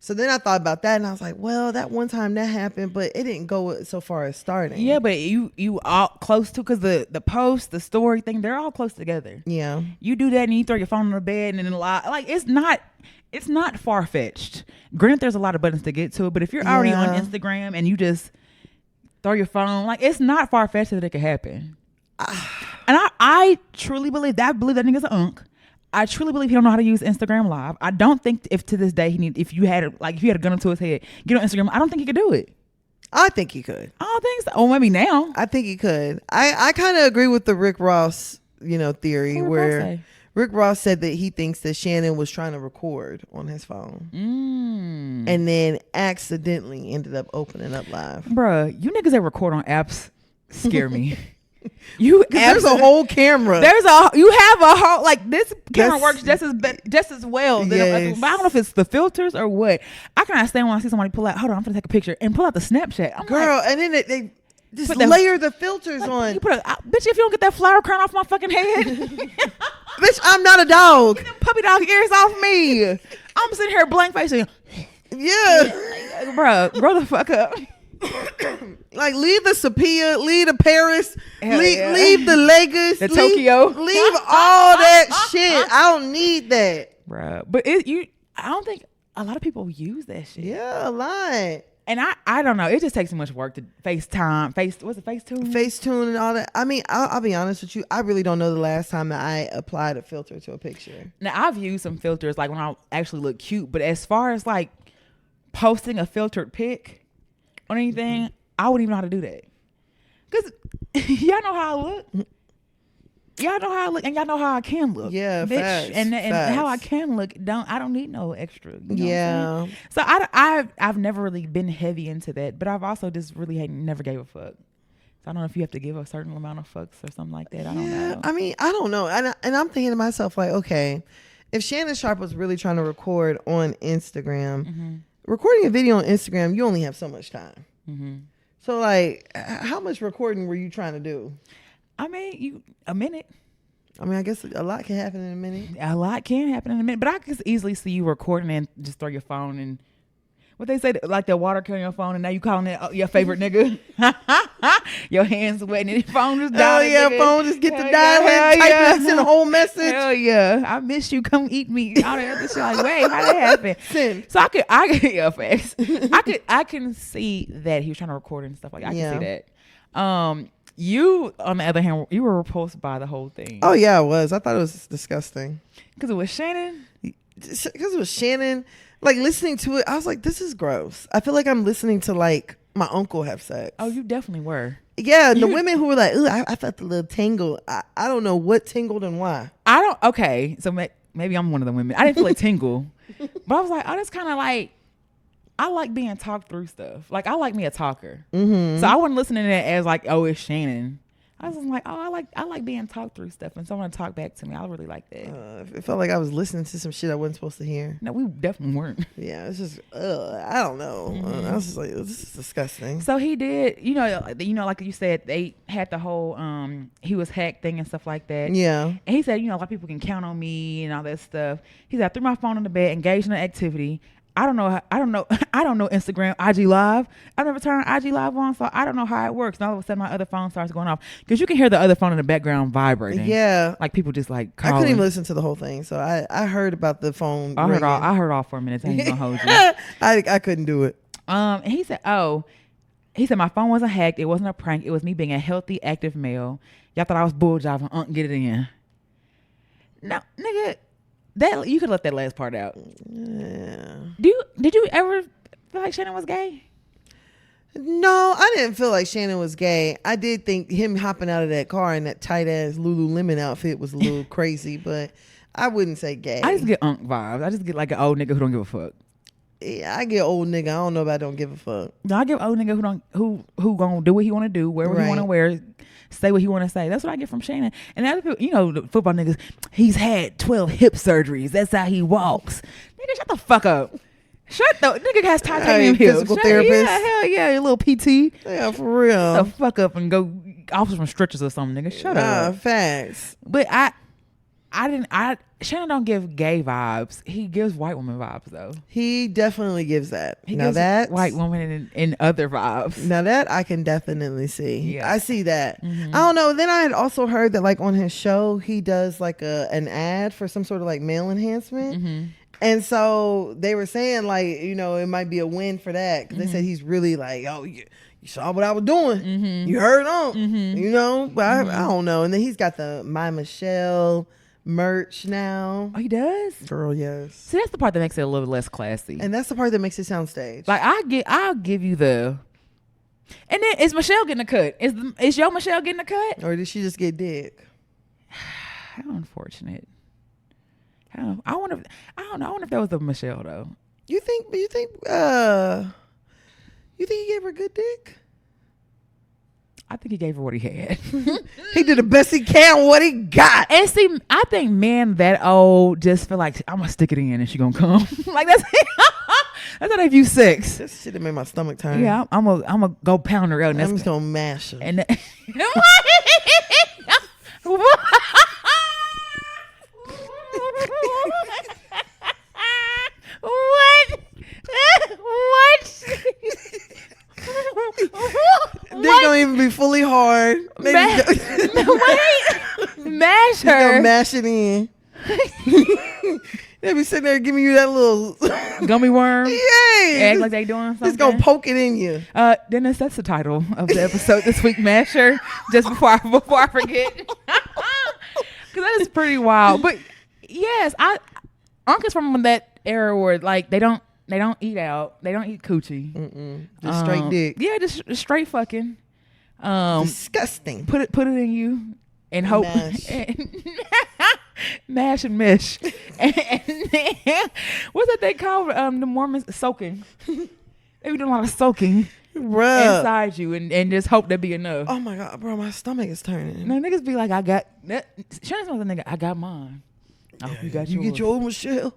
So then I thought about that and I was like, well, that one time that happened, but it didn't go so far as starting. Yeah, but you all close to, because the post, the story thing, they're all close together. Yeah. You do that and you throw your phone on the bed and then live. Like it's not far fetched. Granted, there's a lot of buttons to get to it, but if you're already on Instagram and you just throw your phone, like it's not far fetched that it could happen. And I truly believe that. I believe that nigga's an unk. I truly believe he don't know how to use Instagram Live. I don't think if to this day if you had a gun up to his head, get on Instagram, I don't think he could do it. I think he could. I don't think so. Oh, maybe now. I think he could. I kind of agree with the Rick Ross, theory where Rick Ross said that he thinks that Shannon was trying to record on his phone and then accidentally ended up opening up live. Bruh, you niggas that record on apps scare me. There's a whole camera. You have a whole, like, this camera works just as well. Yes. But I don't know if it's the filters or what. I cannot stand when I see somebody pull out, hold on, I'm gonna take a picture and pull out the Snapchat. I'm Girl, like, and then they just layer the filters on. You bitch, if you don't get that flower crown off my fucking head. Bitch, I'm not a dog. Get them puppy dog ears off me. I'm sitting here blank facing. Yeah. Like, bro, grow the fuck up. Like, leave the Sophia, leave the Paris, leave the Lagos, the Tokyo, leave all that shit. I don't need that, bro. But I don't think a lot of people use that shit. Yeah, a lot. And I don't know. It just takes too much work to FaceTime. Facetune and all that. I mean, I'll be honest with you. I really don't know the last time that I applied a filter to a picture. Now, I've used some filters like when I actually look cute. But as far as like posting a filtered pic on anything, I wouldn't even know how to do that. Because y'all know how I look. Y'all know how I look, and y'all know how I can look. Yeah, bitch. facts, and facts. How I can look. I don't need no extra. You know yeah. What I'm saying? So I've never really been heavy into that, but I've also just really never gave a fuck. So I don't know if you have to give a certain amount of fucks or something like that. I don't know. I mean, I don't know, and I'm thinking to myself like, okay, if Shannon Sharpe was really trying to record on Instagram, recording a video on Instagram, you only have so much time. So like, how much recording were you trying to do? I mean, a minute. I mean, I guess a lot can happen in a minute. A lot can happen in a minute, but I can easily see you recording and just throw your phone and what they say, like the water killing your phone, and now you calling it your favorite nigga. Your hands wet and your phone just died. Oh yeah, nigga. Phone just get the dial and send a whole message. Hell yeah, I miss you. Come eat me. All that other shit. Like, wait, how that happen? Send. So I could yeah, facts. I can see that he was trying to record and stuff like that. I can see that. You, on the other hand, you were repulsed by the whole thing. Oh yeah, I was. I thought it was disgusting. Because it was Shannon? Because it was Shannon. Like, listening to it, I was like, this is gross. I feel like I'm listening to, like, my uncle have sex. Oh, you definitely were. Yeah, the women who were like, ooh, I felt a little tingle. I don't know what tingled and why. Okay, so maybe I'm one of the women. I didn't feel a tingle. But I was like, oh, that's kind of like, I like being talked through stuff. Like, I like me a talker. So I wasn't listening to that as like, oh, it's Shannon. I was just like, oh, I like being talked through stuff, and someone to talk back to me. I really like that. It felt like I was listening to some shit I wasn't supposed to hear. No, we definitely weren't. Yeah, it's just, I don't know. I was just like, this is disgusting. So he did, you know, like you said, they had the whole, he was hacked thing and stuff like that. Yeah. And he said, a lot of people can count on me and all that stuff. He said, I threw my phone in the bed, engaged in an activity. I don't know Instagram, IG Live. I've never turned IG Live on, so I don't know how it works. And all of a sudden, my other phone starts going off because you can hear the other phone in the background vibrating. Yeah, like people just like calling. I couldn't even listen to the whole thing, so I heard about the phone. I heard all 4 minutes. I ain't gonna hold you. I couldn't do it. And he said, my phone wasn't hacked. It wasn't a prank. It was me being a healthy, active male. Y'all thought I was bull jiving. Get it in. No, nigga. That you could let that last part out. Yeah. Did you ever feel like Shannon was gay? No, I didn't feel like Shannon was gay. I did think him hopping out of that car in that tight ass Lululemon outfit was a little crazy, but I wouldn't say gay. I just get unk vibes. I just get like an old nigga who don't give a fuck. Yeah, I get old nigga. I don't know about don't give a fuck. No, I give old nigga who gonna do what he want to do, wear what he want to wear, say what he want to say. That's what I get from Shannon. And other people, the football niggas, he's had 12 hip surgeries. That's how he walks. Nigga, shut the fuck up. Nigga has titanium hips. Physical therapist. Yeah, hell yeah, a little PT. Yeah, for real. Shut the fuck up and go off some stretches or something, nigga. Shut up. Facts. But Shannon don't give gay vibes. He gives white woman vibes though. He definitely gives that. He gives white woman and other vibes. Now that I can definitely see. Yeah. I see that. I don't know. Then I had also heard that like on his show he does like an ad for some sort of like male enhancement. And so they were saying like, it might be a win for that because they said he's really like, oh, you saw what I was doing. You heard on, but I don't know. And then he's got the My Michelle merch now. Oh, he does? Girl, yes. See, that's the part that makes it a little less classy. And that's the part that makes it sound staged. Like I'll give you the. And then is Michelle getting a cut? Is your Michelle getting a cut? Or did she just get dick? How unfortunate. I wonder if that was a Michelle though. You think he gave her good dick? I think he gave her what he had. He did the best he can with what he got. And see, I think men that old just feel like I'm gonna stick it in and she gonna come. Like that's how they view sex. This shit that made my stomach turn. Yeah, I'm gonna go pound her out. I'm just gonna mash her. And They don't even be fully hard. Mash her. Mash it in. They be sitting there giving you that little gummy worm. Yay! Act like they doing something. It's gonna poke it in you. Then that's the title of the episode this week. Mash her. Just before I forget, because that is pretty wild. But yes, uncle's from that era where like they don't eat out. They don't eat coochie. Just straight dick. Yeah, just straight fucking. Disgusting. Put it in you and hope. Mash and mesh. and what's that they call the Mormons? Soaking. They be doing a lot of soaking inside you and just hope there be enough. Oh my God, bro, my stomach is turning. No, niggas be like, I got that. Shannon's one of the nigga, I got mine. I hope you got yours. You get your old Michelle?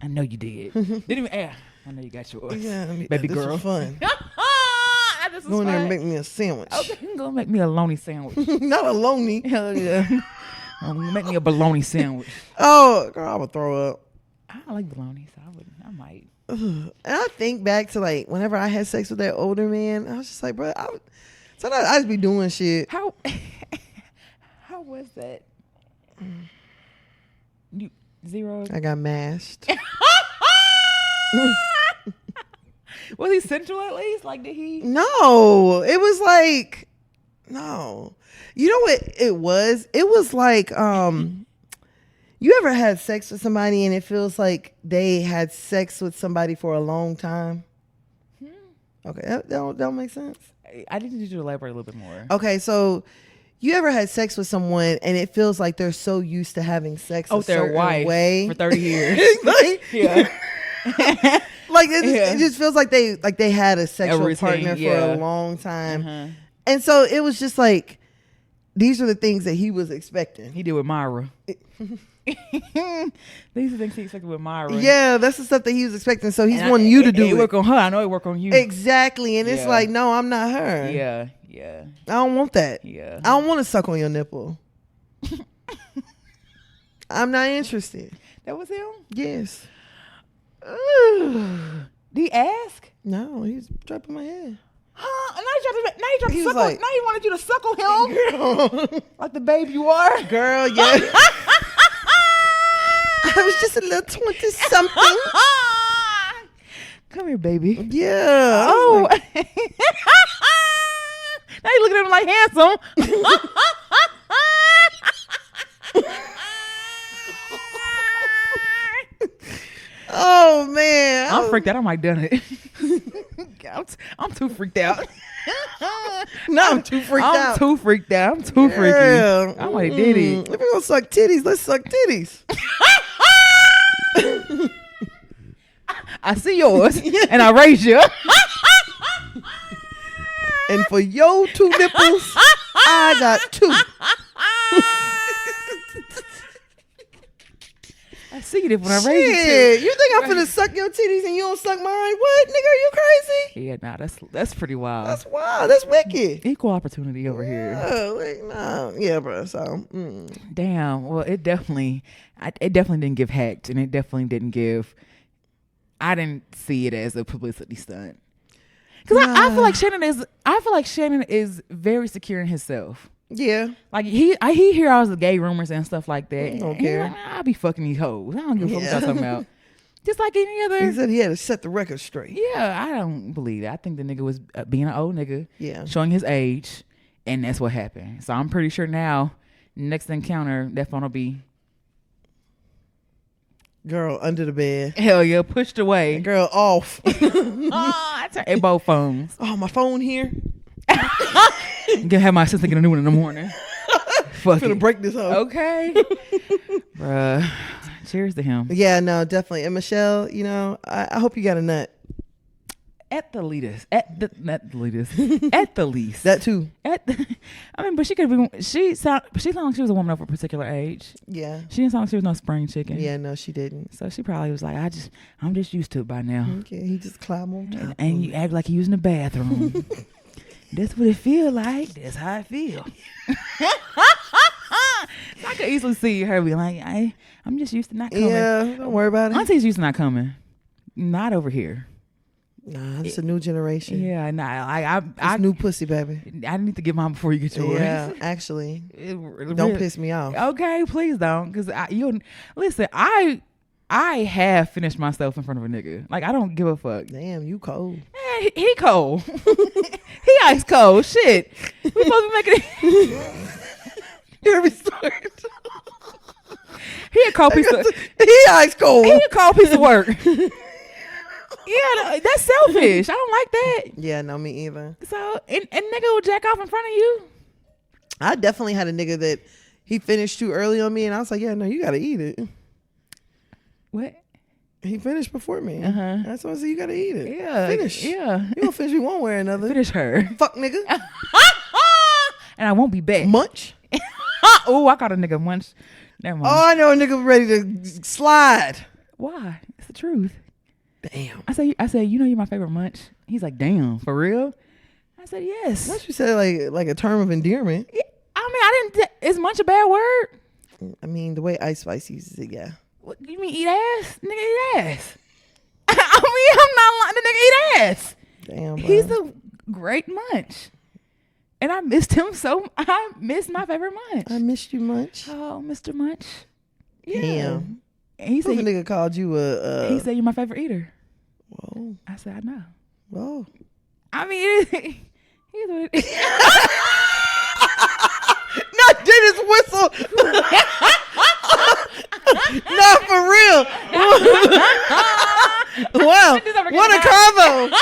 I know you did. Didn't even ask. I know you got yours. Yeah, baby this girl. Was fun. This was Go in there and fun. make me a sandwich. Okay, you can go make me a bologna sandwich. Not a lonely. Hell yeah. Make me a bologna sandwich. Oh, girl, I would throw up. I like bologna, so I might. And I think back to like whenever I had sex with that older man, I was just like, bro, sometimes I just be doing shit. How was that? You 0? I got mashed. Was he sensual at least? Like, did he? No, it was like, no. You know what it was? It was like, you ever had sex with somebody and it feels like they had sex with somebody for a long time? Okay, that don't make sense. I need you to elaborate a little bit more. Okay, so you ever had sex with someone and it feels like they're so used to having sex with their wife way for 30 years. Like, yeah. Like it just feels like they had a sexual routine, partner for a long time. Uh-huh. And so it was just like, these are the things that he was expecting. He did with Myra. These are the things he expected with Myra. Yeah, that's the stuff that he was expecting. So he's wanting you to do it. It work on her. I know it work on you. Exactly. And it's like, no, I'm not her. Yeah. I don't want that. Yeah. I don't want to suck on your nipple. I'm not interested. That was him? Yes. Did he ask? No, he was dropping my head. Huh? Now you tried to He suck was like, now he wanted you to suckle him. Girl, Like the babe you are. girl, yeah. I was just a little 20 something. Come here, baby. Yeah. Oh. Like, Now you looking at him like handsome. oh man. I'm freaked out. I might done it. I'm too freaked out. No, I'm too freaked out. I'm too freaked out. I'm too freaky. I might did it. If we're gonna suck titties, let's suck titties. I see yours, and I raise you. And for your 2 nipples, I got 2. I see it when I raise you. Shit, you think I'm finna suck your titties and you don't suck mine? What, nigga? Are you crazy? Yeah, nah, that's pretty wild. That's wild. That's wicked. Equal opportunity over here. Nah. Yeah, bro. So, Damn. Well, it definitely didn't give hacked, and it definitely didn't give. I didn't see it as a publicity stunt. Because I feel like Shannon is very secure in himself. Yeah. Like he hear all the gay rumors and stuff like that. I don't care. Like, I'll be fucking these hoes. I don't give a fuck what y'all talking about. Just like any other. He said he had to set the record straight. Yeah, I don't believe it. I think the nigga was being an old nigga. Yeah. Showing his age, and that's what happened. So I'm pretty sure now, next encounter, that phone will be. Girl, under the bed. Hell yeah, pushed away. Girl, off. I turn both phones. Oh, my phone here. Gonna have my sister get a new one in the morning. Fuck Gonna it. break this hoe. Okay. Bruh. Cheers to him. Yeah, no, definitely. And Michelle, you know, I hope you got a nut. At the least. At the least. That too. I mean, but she could be. She sounded like she was a woman of a particular age. Yeah. She didn't sound like she was no spring chicken. Yeah, no, she didn't. So she probably was like, I'm just used to it by now. Okay, he just climbed on top. And you act like you was in the bathroom. That's what it feel like. That's how I feel. I could easily see her be like, I'm just used to not coming. Yeah, don't worry about it. Auntie's used to not coming. Not over here. Nah, it's a new generation. Yeah, nah. It's new pussy, baby. I need to get mine before you get yours. Yeah, actually. Don't piss me off. Okay, please don't. Because listen, I have finished myself in front of a nigga. Like, I don't give a fuck. Damn, you cold. He cold. He ice cold. Shit. We supposed to be making it. Every story. He a cold piece of. He ice cold. He a cold piece of work. Yeah, that's selfish. I don't like that. Yeah, no, me either. So, and nigga will jack off in front of you. I definitely had a nigga that he finished too early on me, and I was like, yeah, no, you gotta eat it. What? He finished before me. Uh-huh. That's why I said you gotta eat it. Yeah. Finish. Yeah. You gonna finish me one way or another. Finish her. Fuck nigga. And I won't be back. Munch. Oh, I got a nigga munch. Never mind. Oh, I know a nigga ready to slide. Why? It's the truth. Damn. I said, you know you're my favorite munch. He's like, damn, for real? I said, yes. Once you said like a term of endearment. Yeah, I mean, is munch a bad word? I mean, the way Ice Spice uses it, yeah. What, you mean eat ass? Nigga eat ass. I mean, I'm not lying. The nigga eat ass. Damn, bro. He's a great munch. And I missed him so. I missed my favorite munch. I missed you, Munch. Oh, Mr. Munch. Yeah. Damn. And he said, What if a nigga called you a... he said, you're my favorite eater. Whoa. I said, I know. Whoa. I mean, he's what it is. Not Dennis whistle. Not for real. Wow. What a combo.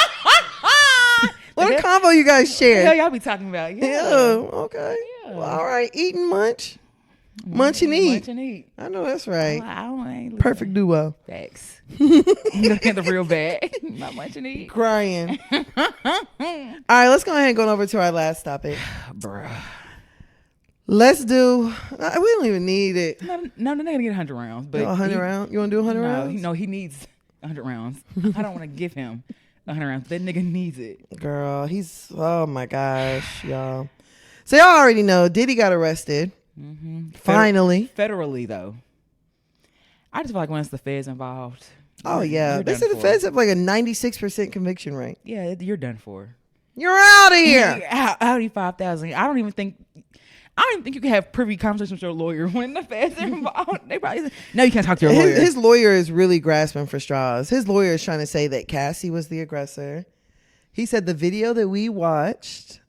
What a combo you guys Hell, shared. y'all be talking about. Yeah. Okay. Yeah. Well, all right. Eat and munch. Munch and eat. Munch and eat. I know that's right. I ain't Perfect duo. Facts. You gonna get the real bad. Not much and eat. Crying. All right, let's go ahead and go over to our last topic. Bruh. Let's do. We don't even need it. No, the nigga gonna get 100 rounds. But 100 rounds? You want to do 100 rounds? No, he needs 100 rounds. I don't want to give him 100 rounds. That nigga needs it. Girl, he's. Oh my gosh, y'all. So y'all already know Diddy got arrested. Mm-hmm. Finally. Federally, though. I just feel like once the feds involved. Oh yeah, they said the feds have like a 96% conviction rate. Yeah, you're done for. You're out of here. Audi 5,000. I don't even think you can have privy conversations with your lawyer when the feds are involved. They probably no, you can't talk to your lawyer. His lawyer is really grasping for straws. His lawyer is trying to say that Cassie was the aggressor. He said the video that we watched,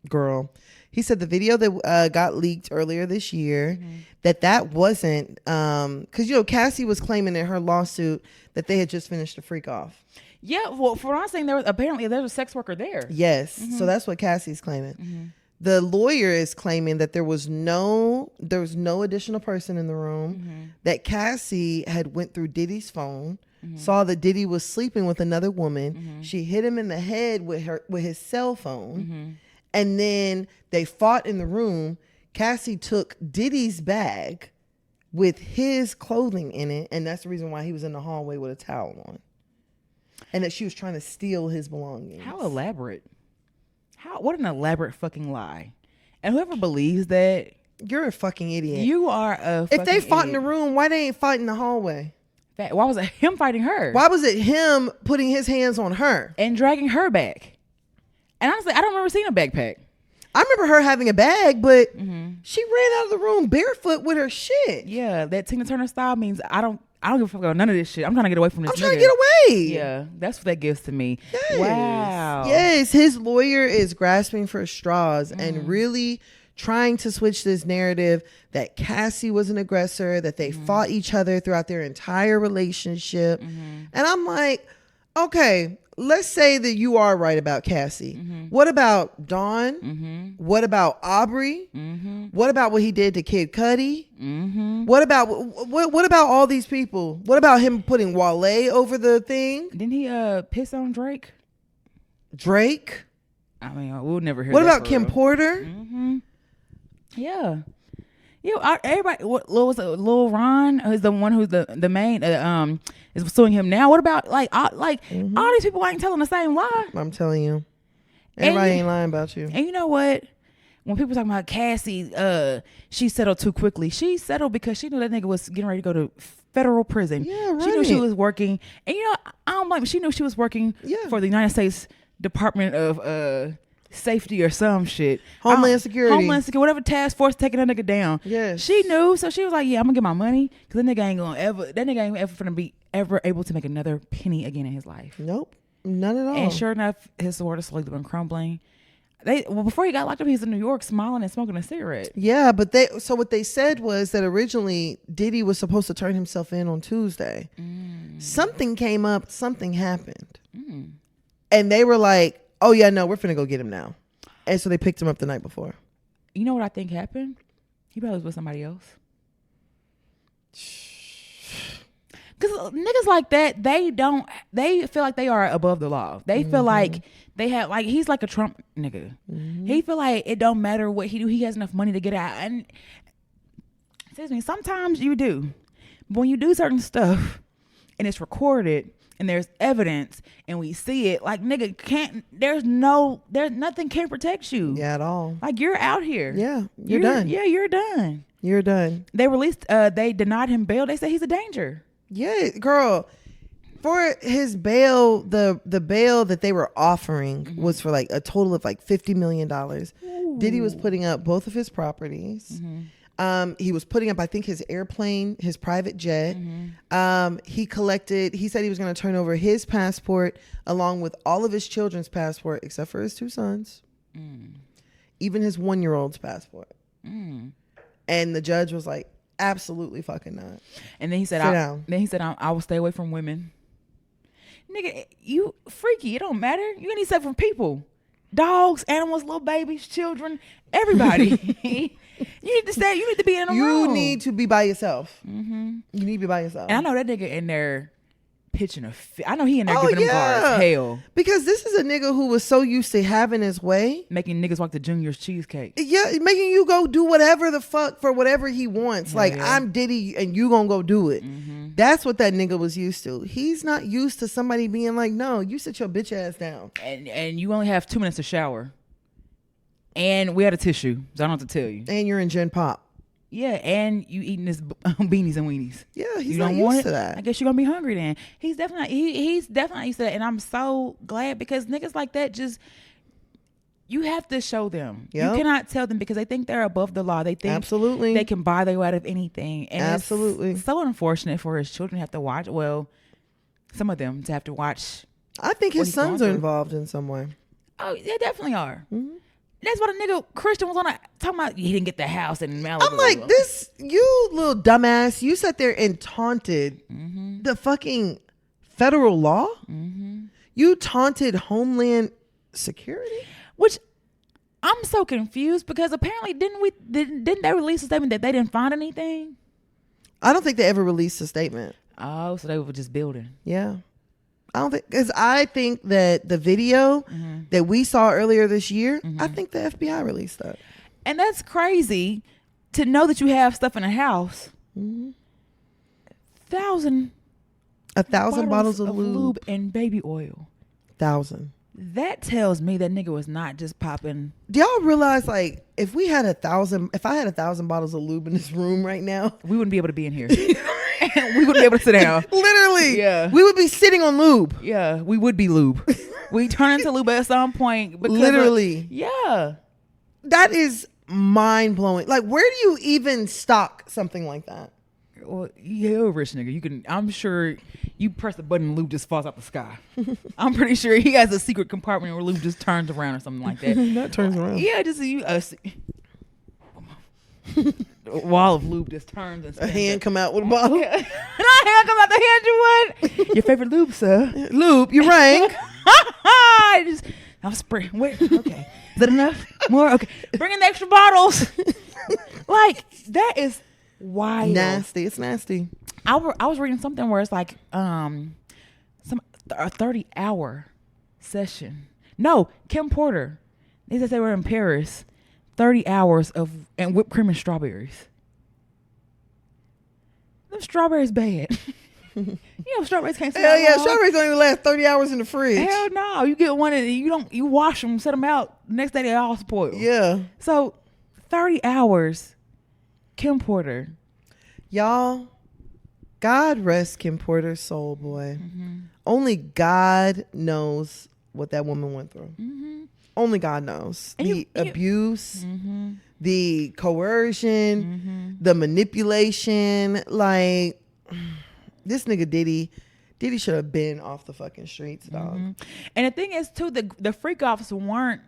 girl. He said the video that got leaked earlier this year, that wasn't, because, you know, Cassie was claiming in her lawsuit that they had just finished a freak off. Yeah, well, for what I'm saying, there was a sex worker there. Yes, so that's what Cassie's claiming. The lawyer is claiming that there was no additional person in the room, that Cassie had went through Diddy's phone, saw that Diddy was sleeping with another woman. She hit him in the head with his cell phone. And then they fought in the room. Cassie took Diddy's bag with his clothing in it, and that's the reason why he was in the hallway with a towel on. And that she was trying to steal his belongings. How elaborate. What an elaborate fucking lie. And whoever believes that, you're a fucking idiot. You are a fucking If they fought idiot. in the room, why they ain't fight in the hallway? Why was it him fighting her? Why was it him putting his hands on her? And dragging her back? And honestly, I don't remember seeing a backpack. I remember her having a bag, but she ran out of the room barefoot with her shit. Yeah, that Tina Turner style means I don't give a fuck about none of this shit. I'm trying to get away from this. I'm trying to get away. Yeah, that's what that gives to me. Yes. Wow. Yes, his lawyer is grasping for straws and really trying to switch this narrative that Cassie was an aggressor, that they fought each other throughout their entire relationship. And I'm like, okay, let's say that you are right about Cassie. What about Dawn? What about Aubrey? What about what he did to Kid Cudi? What about all these people? What about him putting Wale over the thing? Didn't he piss on Drake? Drake? I mean, we'll never hear What that about Kim real. Porter? Yeah. Everybody. What was it? Lil Ron is the one who's the main is suing him now. What about all these people ain't telling the same lie? I'm telling you, everybody ain't lying about you. And you know what? When people talking about Cassie, she settled too quickly. She settled because she knew that nigga was getting ready to go to federal prison. Yeah, right. She knew she was working, and I don't blame her. She knew she was working for the United States Department of Safety or some shit. Homeland Security, whatever task force taking that nigga down. Yes. She knew, so she was like, yeah, I'm gonna get my money, because that nigga ain't ever gonna be ever able to make another penny again in his life. Nope, none at all. And sure enough, his sword has slowly been crumbling. Before he got locked up, he was in New York smiling and smoking a cigarette. Yeah, but what they said was that originally Diddy was supposed to turn himself in on Tuesday. Something came up, something happened. And they were like, oh yeah, no, we're finna go get him now. And so they picked him up the night before. You know what I think happened? He probably was with somebody else. Because niggas like that, they feel like they are above the law. They feel like they have, he's like a Trump nigga. He feel like it don't matter what he do. He has enough money to get out. And excuse me, sometimes you do. But when you do certain stuff and it's recorded and there's evidence and we see it, nigga, there's nothing can protect you. Yeah, at all. You're out here. Yeah, you're done. Yeah, you're done. You're done. They denied him bail. They said he's a danger. Yeah, girl. For his bail, the bail that they were offering was for a total of $50 million. Ooh. Diddy was putting up both of his properties. He was putting up, I think, his airplane, his private jet. He said he was going to turn over his passport along with all of his children's passport, except for his 2 sons. Even his 1-year-old's passport. And the judge was like, absolutely fucking not. And then he said, I will stay away from women. Nigga, you freaky. It don't matter. You need to stay from people. Dogs, animals, little babies, children, everybody. You need to be in a room. You need to be by yourself. You need to be by yourself. And I know that nigga in there pitching a fit. I know he in there giving them guards hell. Because this is a nigga who was so used to having his way. Making niggas walk to Junior's cheesecake. Yeah, making you go do whatever the fuck for whatever he wants. I'm Diddy and you gonna go do it. That's what that nigga was used to. He's not used to somebody being like, no, you sit your bitch ass down. And you only have 2 minutes to shower. And we had a tissue, so I don't have to tell you. And you're in Gen Pop. Yeah, and you eating this beanies and weenies. Yeah, he's not used to that. I guess you're gonna be hungry then. He's definitely used to that, and I'm so glad, because niggas like that you have to show them. Yep. You cannot tell them, because they think they're above the law. They think absolutely they can buy their way out of anything. And absolutely, it's so unfortunate for his children to have to watch. Well, some of them to have to watch. I think his sons are involved in some way. Oh, they definitely are. That's what a nigga Christian was talking about. He didn't get the house in Malibu. I'm like, you little dumbass. You sat there and taunted the fucking federal law. You taunted Homeland Security, which I'm so confused, because apparently didn't they release a statement that they didn't find anything? I don't think they ever released a statement. Oh, so they were just building. Yeah. I think that the video that we saw earlier this year, I think the FBI released that. And that's crazy to know that you have stuff in a house. 1,000 bottles of lube and baby oil. 1,000. That tells me that nigga was not just popping. Do y'all realize, like, if I had 1,000 bottles of lube in this room right now, we wouldn't be able to be in here. We wouldn't be able to sit down. Literally. Yeah. We would be sitting on lube. Yeah, we would be lube. We turn into lube at some point. Literally. Yeah. That is mind blowing. Like, where do you even stock something like that? Well, you're a rich nigga. I'm sure you press a button and lube just falls out the sky. I'm pretty sure he has a secret compartment where lube just turns around or something like that. That turns around. Yeah, just a wall of lube just turns and spins. A hand come out with a bottle. Yeah. And a hand come out the hand you would. Your favorite lube, sir? Lube, you rang. I'm spraying. Wait, okay. Is that enough? More? Okay. Bring in the extra bottles. Like, that is wild. Nasty. It's nasty. I was reading something where it's like a 30-hour session. No, Kim Porter. They said they were in Paris. 30 hours and whipped cream and strawberries. Them strawberries bad. You know strawberries can't stay Hell yeah, long. strawberries don't even last 30 hours in the fridge. Hell no. You get one and you wash them, set them out. The next day they all spoil. Yeah. So 30 hours, Kim Porter. Y'all, God rest Kim Porter's soul, boy. Only God knows what that woman went through. Only God knows. And the abuse, the coercion, the manipulation. Like, this nigga Diddy should have been off the fucking streets, dog. And the thing is, too, the freak offs weren't,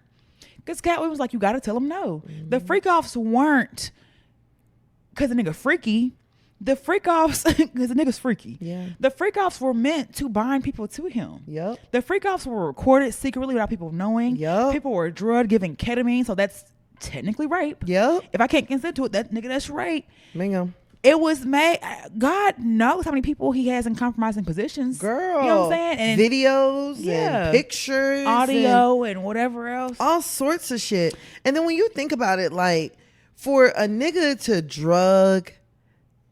because Cat was like, you got to tell him no. The freak offs weren't because the nigga freaky. The freak offs, because the nigga's freaky. Yeah. The freak offs were meant to bind people to him. Yep. The freak offs were recorded secretly without people knowing. Yep. People were drugged, giving ketamine, so that's technically rape. Yep. If I can't consent to it, that nigga, that's rape. Bingo. It was made. God knows how many people he has in compromising positions. Girl. You know what I'm saying? And videos and pictures. Audio and whatever else. All sorts of shit. And then when you think about it, like, for a nigga to drug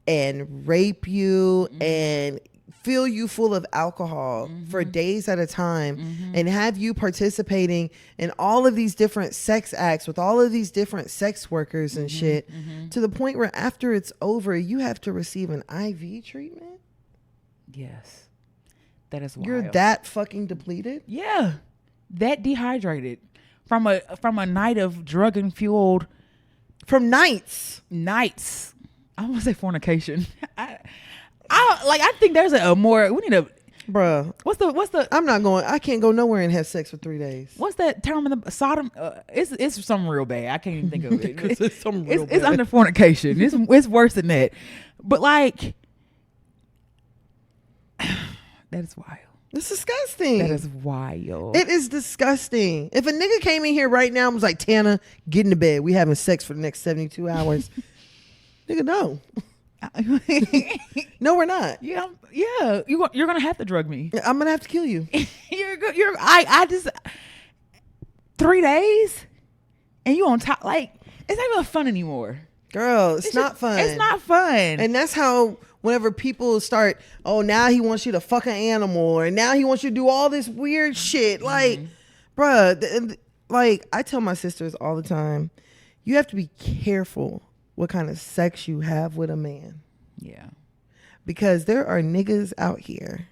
and rape you and fill you full of alcohol for days at a time and have you participating in all of these different sex acts with all of these different sex workers and shit, to the point where after it's over, you have to receive an IV treatment. Yes. That is wild. You're that fucking depleted? Yeah. That dehydrated from a night of drug and fueled. From nights. I want to say fornication. I think there's a more, we need a, bruh. What's the? I can't go nowhere and have sex for 3 days. What's that term in the Sodom? It's something real bad. I can't even think of it. It's something real bad. It's under fornication. It's worse than that. But like, that is wild. It's disgusting. That is wild. It is disgusting. If a nigga came in here right now and was like, Tana, get into bed. We having sex for the next 72 hours. Nigga, no. No, we're not. Yeah. You're gonna have to drug me. I'm gonna have to kill you. I just 3 days, and you on top. Like, it's not even fun anymore, girl. It's not fun. It's not fun. And that's how whenever people start, oh, now he wants you to fuck an animal, or now he wants you to do all this weird shit. Like, bruh, like I tell my sisters all the time, you have to be careful what kind of sex you have with a man. Yeah. Because there are niggas out here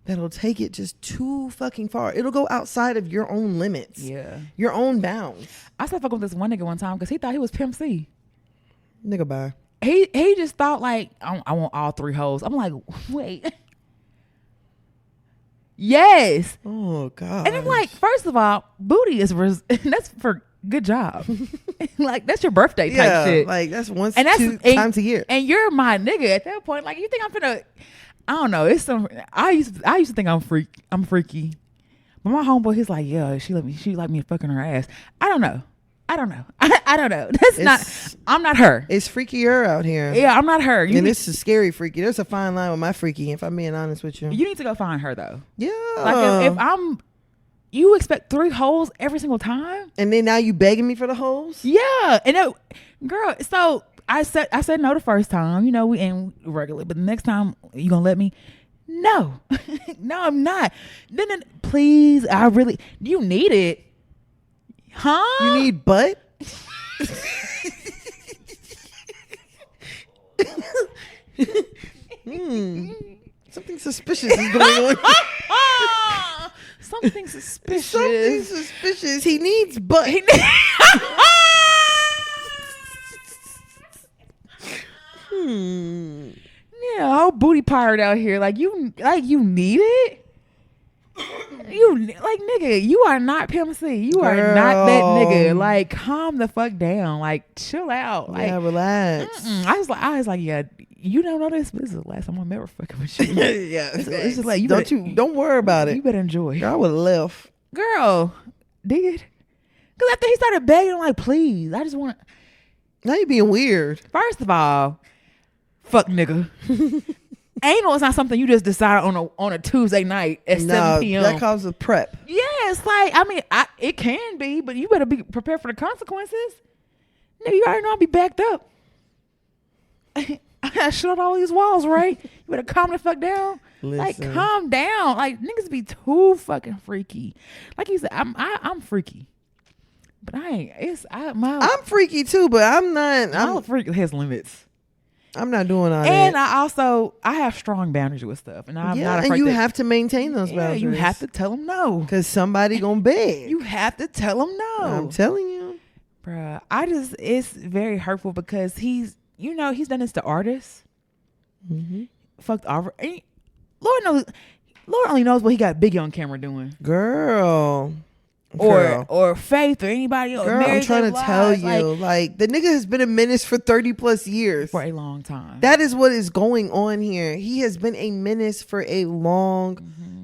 that'll take it just too fucking far. It'll go outside of your own limits. Yeah. Your own bounds. I started fucking with this one nigga one time because he thought he was Pimp C. Nigga, bye. He just thought like, I want all 3 hoes. I'm like, wait. Yes. Oh, God. And I'm like, first of all, booty is, that's for good job. Like, that's your birthday type shit. Like, that's once, and that's 2 times a year. And you're my nigga at that point. Like, you think I'm finna, I don't know. It's some, I used to think I'm freaky. But my homeboy, he's like, yeah, she like me fucking her ass. I don't know. I don't know. I don't know. I'm not her. It's freakier out here. Yeah, I'm not her. And this is scary freaky. There's a fine line with my freaky, if I'm being honest with you. You need to go find her though. Yeah. Like if you expect 3 holes every single time, and then now you begging me for the holes? Yeah, and girl. So I said no the first time. You know, we ain't regular, but the next time you gonna let me? No, no, I'm not. Then please, you need it, huh? You need butt. Something suspicious is going on. Something suspicious. Something suspicious. He needs butt. Yeah, whole booty pirate out here. Like you need it. You nigga, you are not Pimp C. You are not that nigga. Like, calm the fuck down. Like, chill out. Like, yeah, relax. I was like, yeah, you don't know this, but this is the last time I'm ever fucking with you. Yeah, it's just like don't worry about it. You better enjoy. Girl, I would have left. Girl, did. Because after he started begging, I'm like, please, I just want. Now you being weird. First of all, fuck nigga. Anal is not something you just decide on a Tuesday night at 7 p.m. That causes prep. Yes, like, I mean, it can be, but you better be prepared for the consequences. Nigga, you already know I'll be backed up. I got shit on all these walls, right? You better calm the fuck down. Listen. Like, calm down. Like, niggas be too fucking freaky. Like you said, I'm freaky. But I'm freaky too, but I'm not. I'm freak has limits. I'm not doing all that. And I have strong boundaries with stuff, and I'm not afraid. And you have to maintain those boundaries. You have to tell them no, because somebody gonna beg. You have to tell them no. I'm telling you, bruh. It's very hurtful because he's done this to artists. Mm-hmm. Fucked over. Lord only knows what he got Biggie on camera doing, girl. Or Faith or anybody else. Girl, I'm trying to tell you, like the nigga has been a menace for 30 plus years. For a long time. That is what is going on here. He has been a menace for a long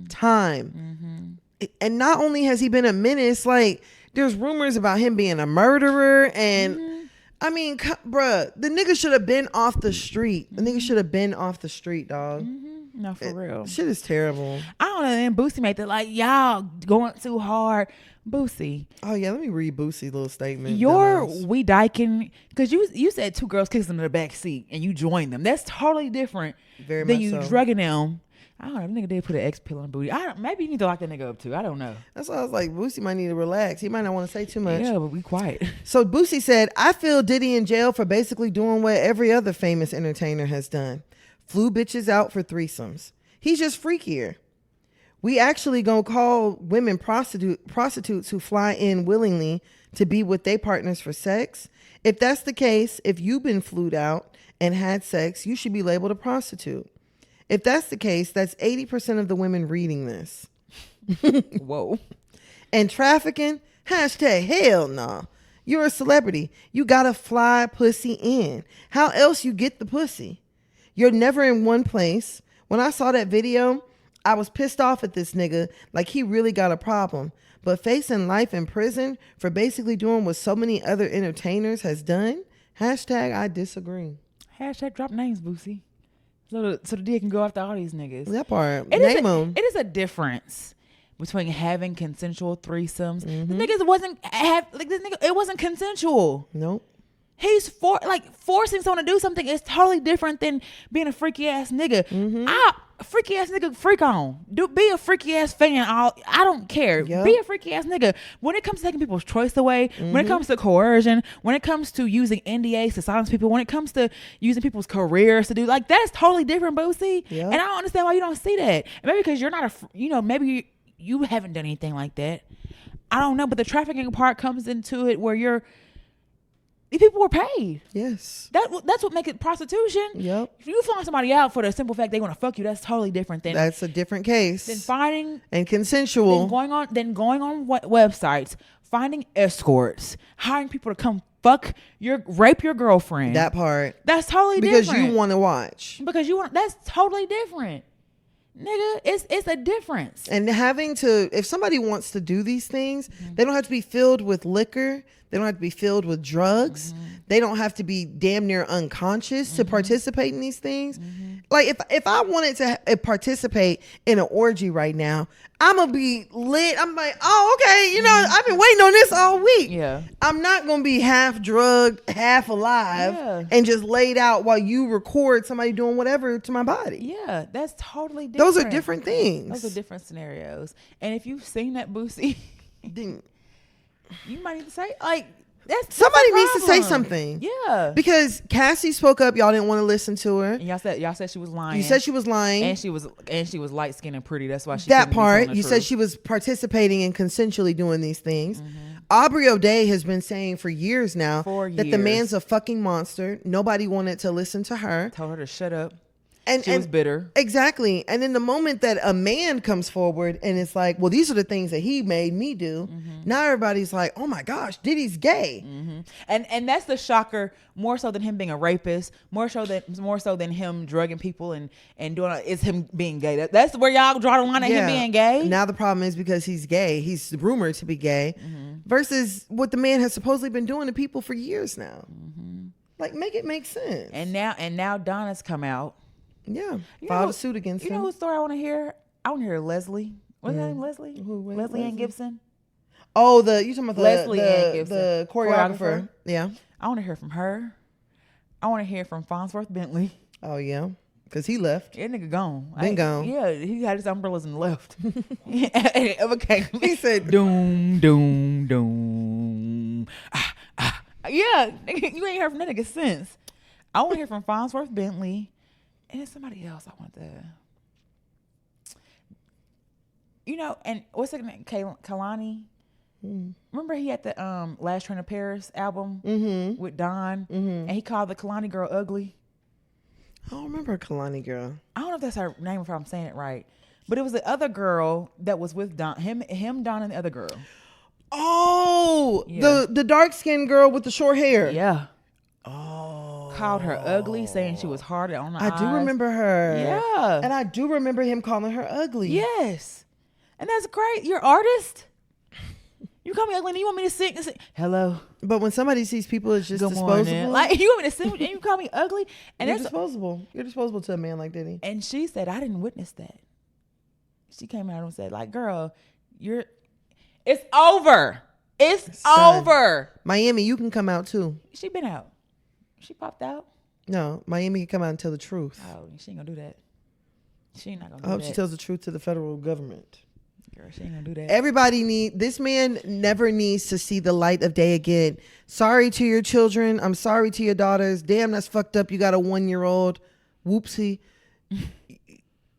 time. Mm-hmm. And not only has he been a menace, like there's rumors about him being a murderer. And I mean, bruh, the nigga should have been off the street. The nigga should have been off the street, dog. No, for real. Shit is terrible. I don't know. And Boosie made that like, y'all going too hard. Boosie. Oh yeah, let me read Boosie's little statement. We dyking because you said 2 girls kissed them in the back seat and you joined them. That's totally different than you drugging them. I don't know. The nigga did put an X pill on booty. Maybe you need to lock that nigga up too. I don't know. That's why I was like, Boosie might need to relax. He might not want to say too much. Yeah, but we quiet. So Boosie said, I feel Diddy in jail for basically doing what every other famous entertainer has done. Flew bitches out for threesomes. He's just freakier. We actually gonna call women prostitutes who fly in willingly to be with their partners for sex. If that's the case, if you've been flued out and had sex, you should be labeled a prostitute. If that's the case, that's 80% of the women reading this. Whoa. And trafficking, #hell nah. You're a celebrity. You gotta fly pussy in. How else you get the pussy? You're never in one place. When I saw that video, I was pissed off at this nigga like he really got a problem. But facing life in prison for basically doing what so many other entertainers has done, #I disagree. Drop names, Boosie. So the D can go after all these niggas. That part. Name them. It is a difference between having consensual threesomes. The niggas wasn't it wasn't consensual. Nope. He's forcing someone to do something is totally different than being a freaky ass nigga. Freaky ass nigga, freak on. Be a freaky ass fan. I don't care. Yep. Be a freaky ass nigga. When it comes to taking people's choice away, when it comes to coercion, when it comes to using NDAs to silence people, when it comes to using people's careers to do that's totally different, Boosie. Yep. And I don't understand why you don't see that. Maybe because you're not maybe you haven't done anything like that. I don't know, but the trafficking part comes into it where these people were paid. Yes. That's what makes it prostitution. Yep. If you flying somebody out for the simple fact they want to fuck you, that's totally different than. That's a different case. Than finding and consensual. Then going on websites, finding escorts, hiring people to come rape your girlfriend. That part. That's totally different. Because you want to watch. That's totally different. Nigga, it's a difference. And if somebody wants to do these things, they don't have to be filled with liquor. They don't have to be filled with drugs. They don't have to be damn near unconscious to participate in these things. Like if I wanted to participate in an orgy right now, I'm gonna be lit. I'm like, oh, okay, you know, I've been waiting on this all week. Yeah. I'm not gonna be half drugged, half alive, and just laid out while you record somebody doing whatever to my body. Yeah, that's totally different. Those are different things. Those are different scenarios. And if you've seen that, Boosie, you might need to say, like, somebody needs to say something. Yeah. Because Cassie spoke up. Y'all didn't want to listen to her. And y'all said she was lying. You said she was lying. And she was light skinned and pretty. That's why she that part. You said she was participating and consensually doing these things. Aubrey O'Day has been saying for years now that the man's a fucking monster. Nobody wanted to listen to her. Told her to shut up. And she was bitter. Exactly. And in the moment that a man comes forward and it's like, well, these are the things that he made me do. Now everybody's like, oh my gosh, Diddy's gay. And that's the shocker, more so than him being a rapist, more so than him drugging people and doing is him being gay. That's where y'all draw the line at him being gay. Now the problem is because he's gay, he's rumored to be gay, versus what the man has supposedly been doing to people for years now. Like, make it make sense. And now Donna's come out. Yeah, filed a suit against him. You know whose story I want to hear? I want to hear Leslie. What's her name? Leslie? Leslie Ann Gibson. Oh, you talking about Leslie Ann Gibson, the choreographer? Yeah. I want to hear from her. I want to hear from Farnsworth Bentley. Oh yeah, because he left. That nigga gone. Gone. Yeah, he had his umbrellas and left. Okay. He said, "Doom, doom, doom." Yeah, you ain't heard from that nigga since. I want to hear from Farnsworth Bentley. And then somebody else I want to, and what's her name? Kalani. Remember he had the Last Train to Paris album with Don, and he called the Kalani girl ugly. I don't remember Kalani girl. I don't know if that's her name, if I'm saying it right, but it was the other girl that was with Don, him, Don, and the other girl. Oh, yeah. the dark skinned girl with the short hair. Yeah. Oh. Called her ugly, saying she was hard on the eyes. I do remember her. Yeah. And I do remember him calling her ugly. Yes. And that's great. You're an artist. You call me ugly and you want me to sing? Hello. But when somebody sees people as just disposable. Like, you want me to sing and you call me ugly? And you're disposable. You're disposable to a man like Diddy. And she said, I didn't witness that. She came out and said, like, girl, it's over. It's over. Miami, you can come out too. She been out. She popped out. No, Miami can come out and tell the truth. Oh, she ain't gonna do that. She ain't not gonna do that. I hope that. she tells the truth to the federal government. Girl, she ain't gonna do that. This man never needs to see the light of day again. Sorry to your children. I'm sorry to your daughters. Damn, that's fucked up. You got a 1-year-old. Whoopsie.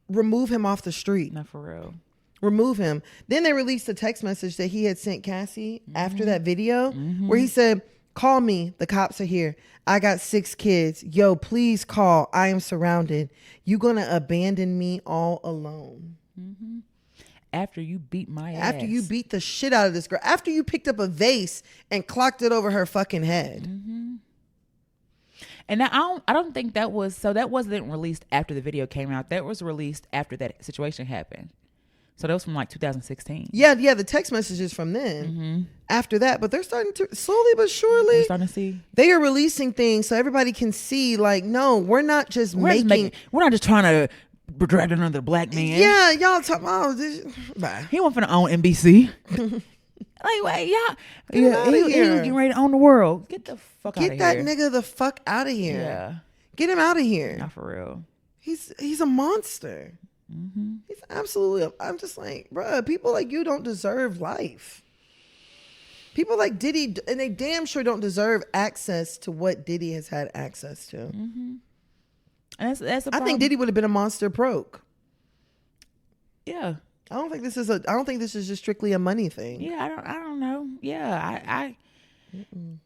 Remove him off the street. Not for real. Remove him. Then they released a text message that he had sent Cassie after that video where he said, call me. The cops are here. I got 6 kids. Yo, please call. I am surrounded. You gonna abandon me all alone. After you beat my ass. After you beat the shit out of this girl. After you picked up a vase and clocked it over her fucking head. And now I don't think that wasn't released after the video came out. That was released after that situation happened. So that was from like 2016. Yeah, the text messages from then. After that, but they're starting to slowly but surely. We're starting to see. They are releasing things so everybody can see. Like, no, we're not just we're not just trying to drag another black man. Yeah, y'all talking about this. Bye. He went for the own NBC. Like, wait, y'all. He was getting ready to own the world. Get the fuck out of here. Get that nigga the fuck out of here. Yeah. Get him out of here. Not for real. He's a monster. He's absolutely. I'm just like, bruh, people like you don't deserve life. People like Diddy, and they damn sure don't deserve access to what Diddy has had access to. And that's a problem. I think Diddy would have been a monster broke. Yeah. I don't think this is just strictly a money thing. Yeah, I don't know. Yeah,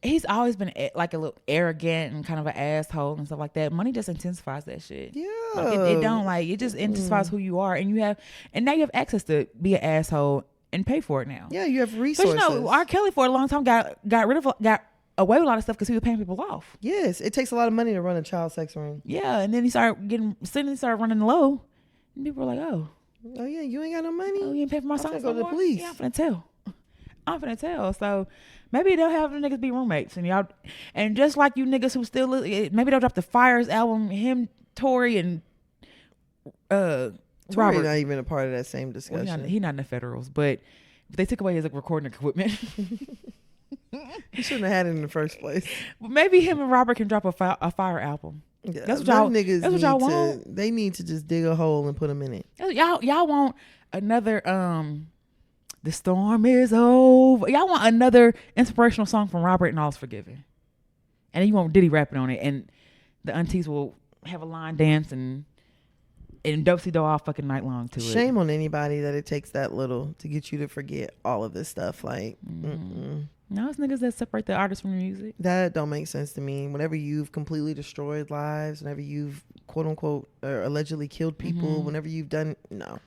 he's always been like a little arrogant and kind of an asshole and stuff like that. Money just intensifies that shit. Yeah, like it just intensifies who you are, and now you have access to be an asshole and pay for it now. Yeah, you have resources. But R. Kelly for a long time got away with a lot of stuff because he was paying people off. Yes, it takes a lot of money to run a child sex ring. Yeah, and then he started running low, and people were like, oh yeah, you ain't got no money. Oh, you ain't pay for my songs. Go to the police. Yeah, I'm finna tell. I'm finna tell. So maybe they'll have the niggas be roommates, and y'all, and just like you niggas who still, maybe they'll drop the Fires album. Him, Tory, and Tory Robert. not even a part of that same discussion. Well, he not in the federals, but if they took away his recording equipment, he shouldn't have had it in the first place. Maybe him and Robert can drop a Fire album. Yeah, that's what y'all niggas. That's what y'all want. They need to just dig a hole and put them in it. Y'all want another the storm is over. Y'all want another inspirational song from Robert and All's Forgiven, and then you want Diddy rapping on it, and the aunties will have a line dance and dope-si-do all fucking night long to it. Shame on anybody that it takes that little to get you to forget all of this stuff. Like, no, it's niggas that separate the artist from the music. That don't make sense to me. Whenever you've completely destroyed lives, whenever you've quote unquote or allegedly killed people, whenever you've done no.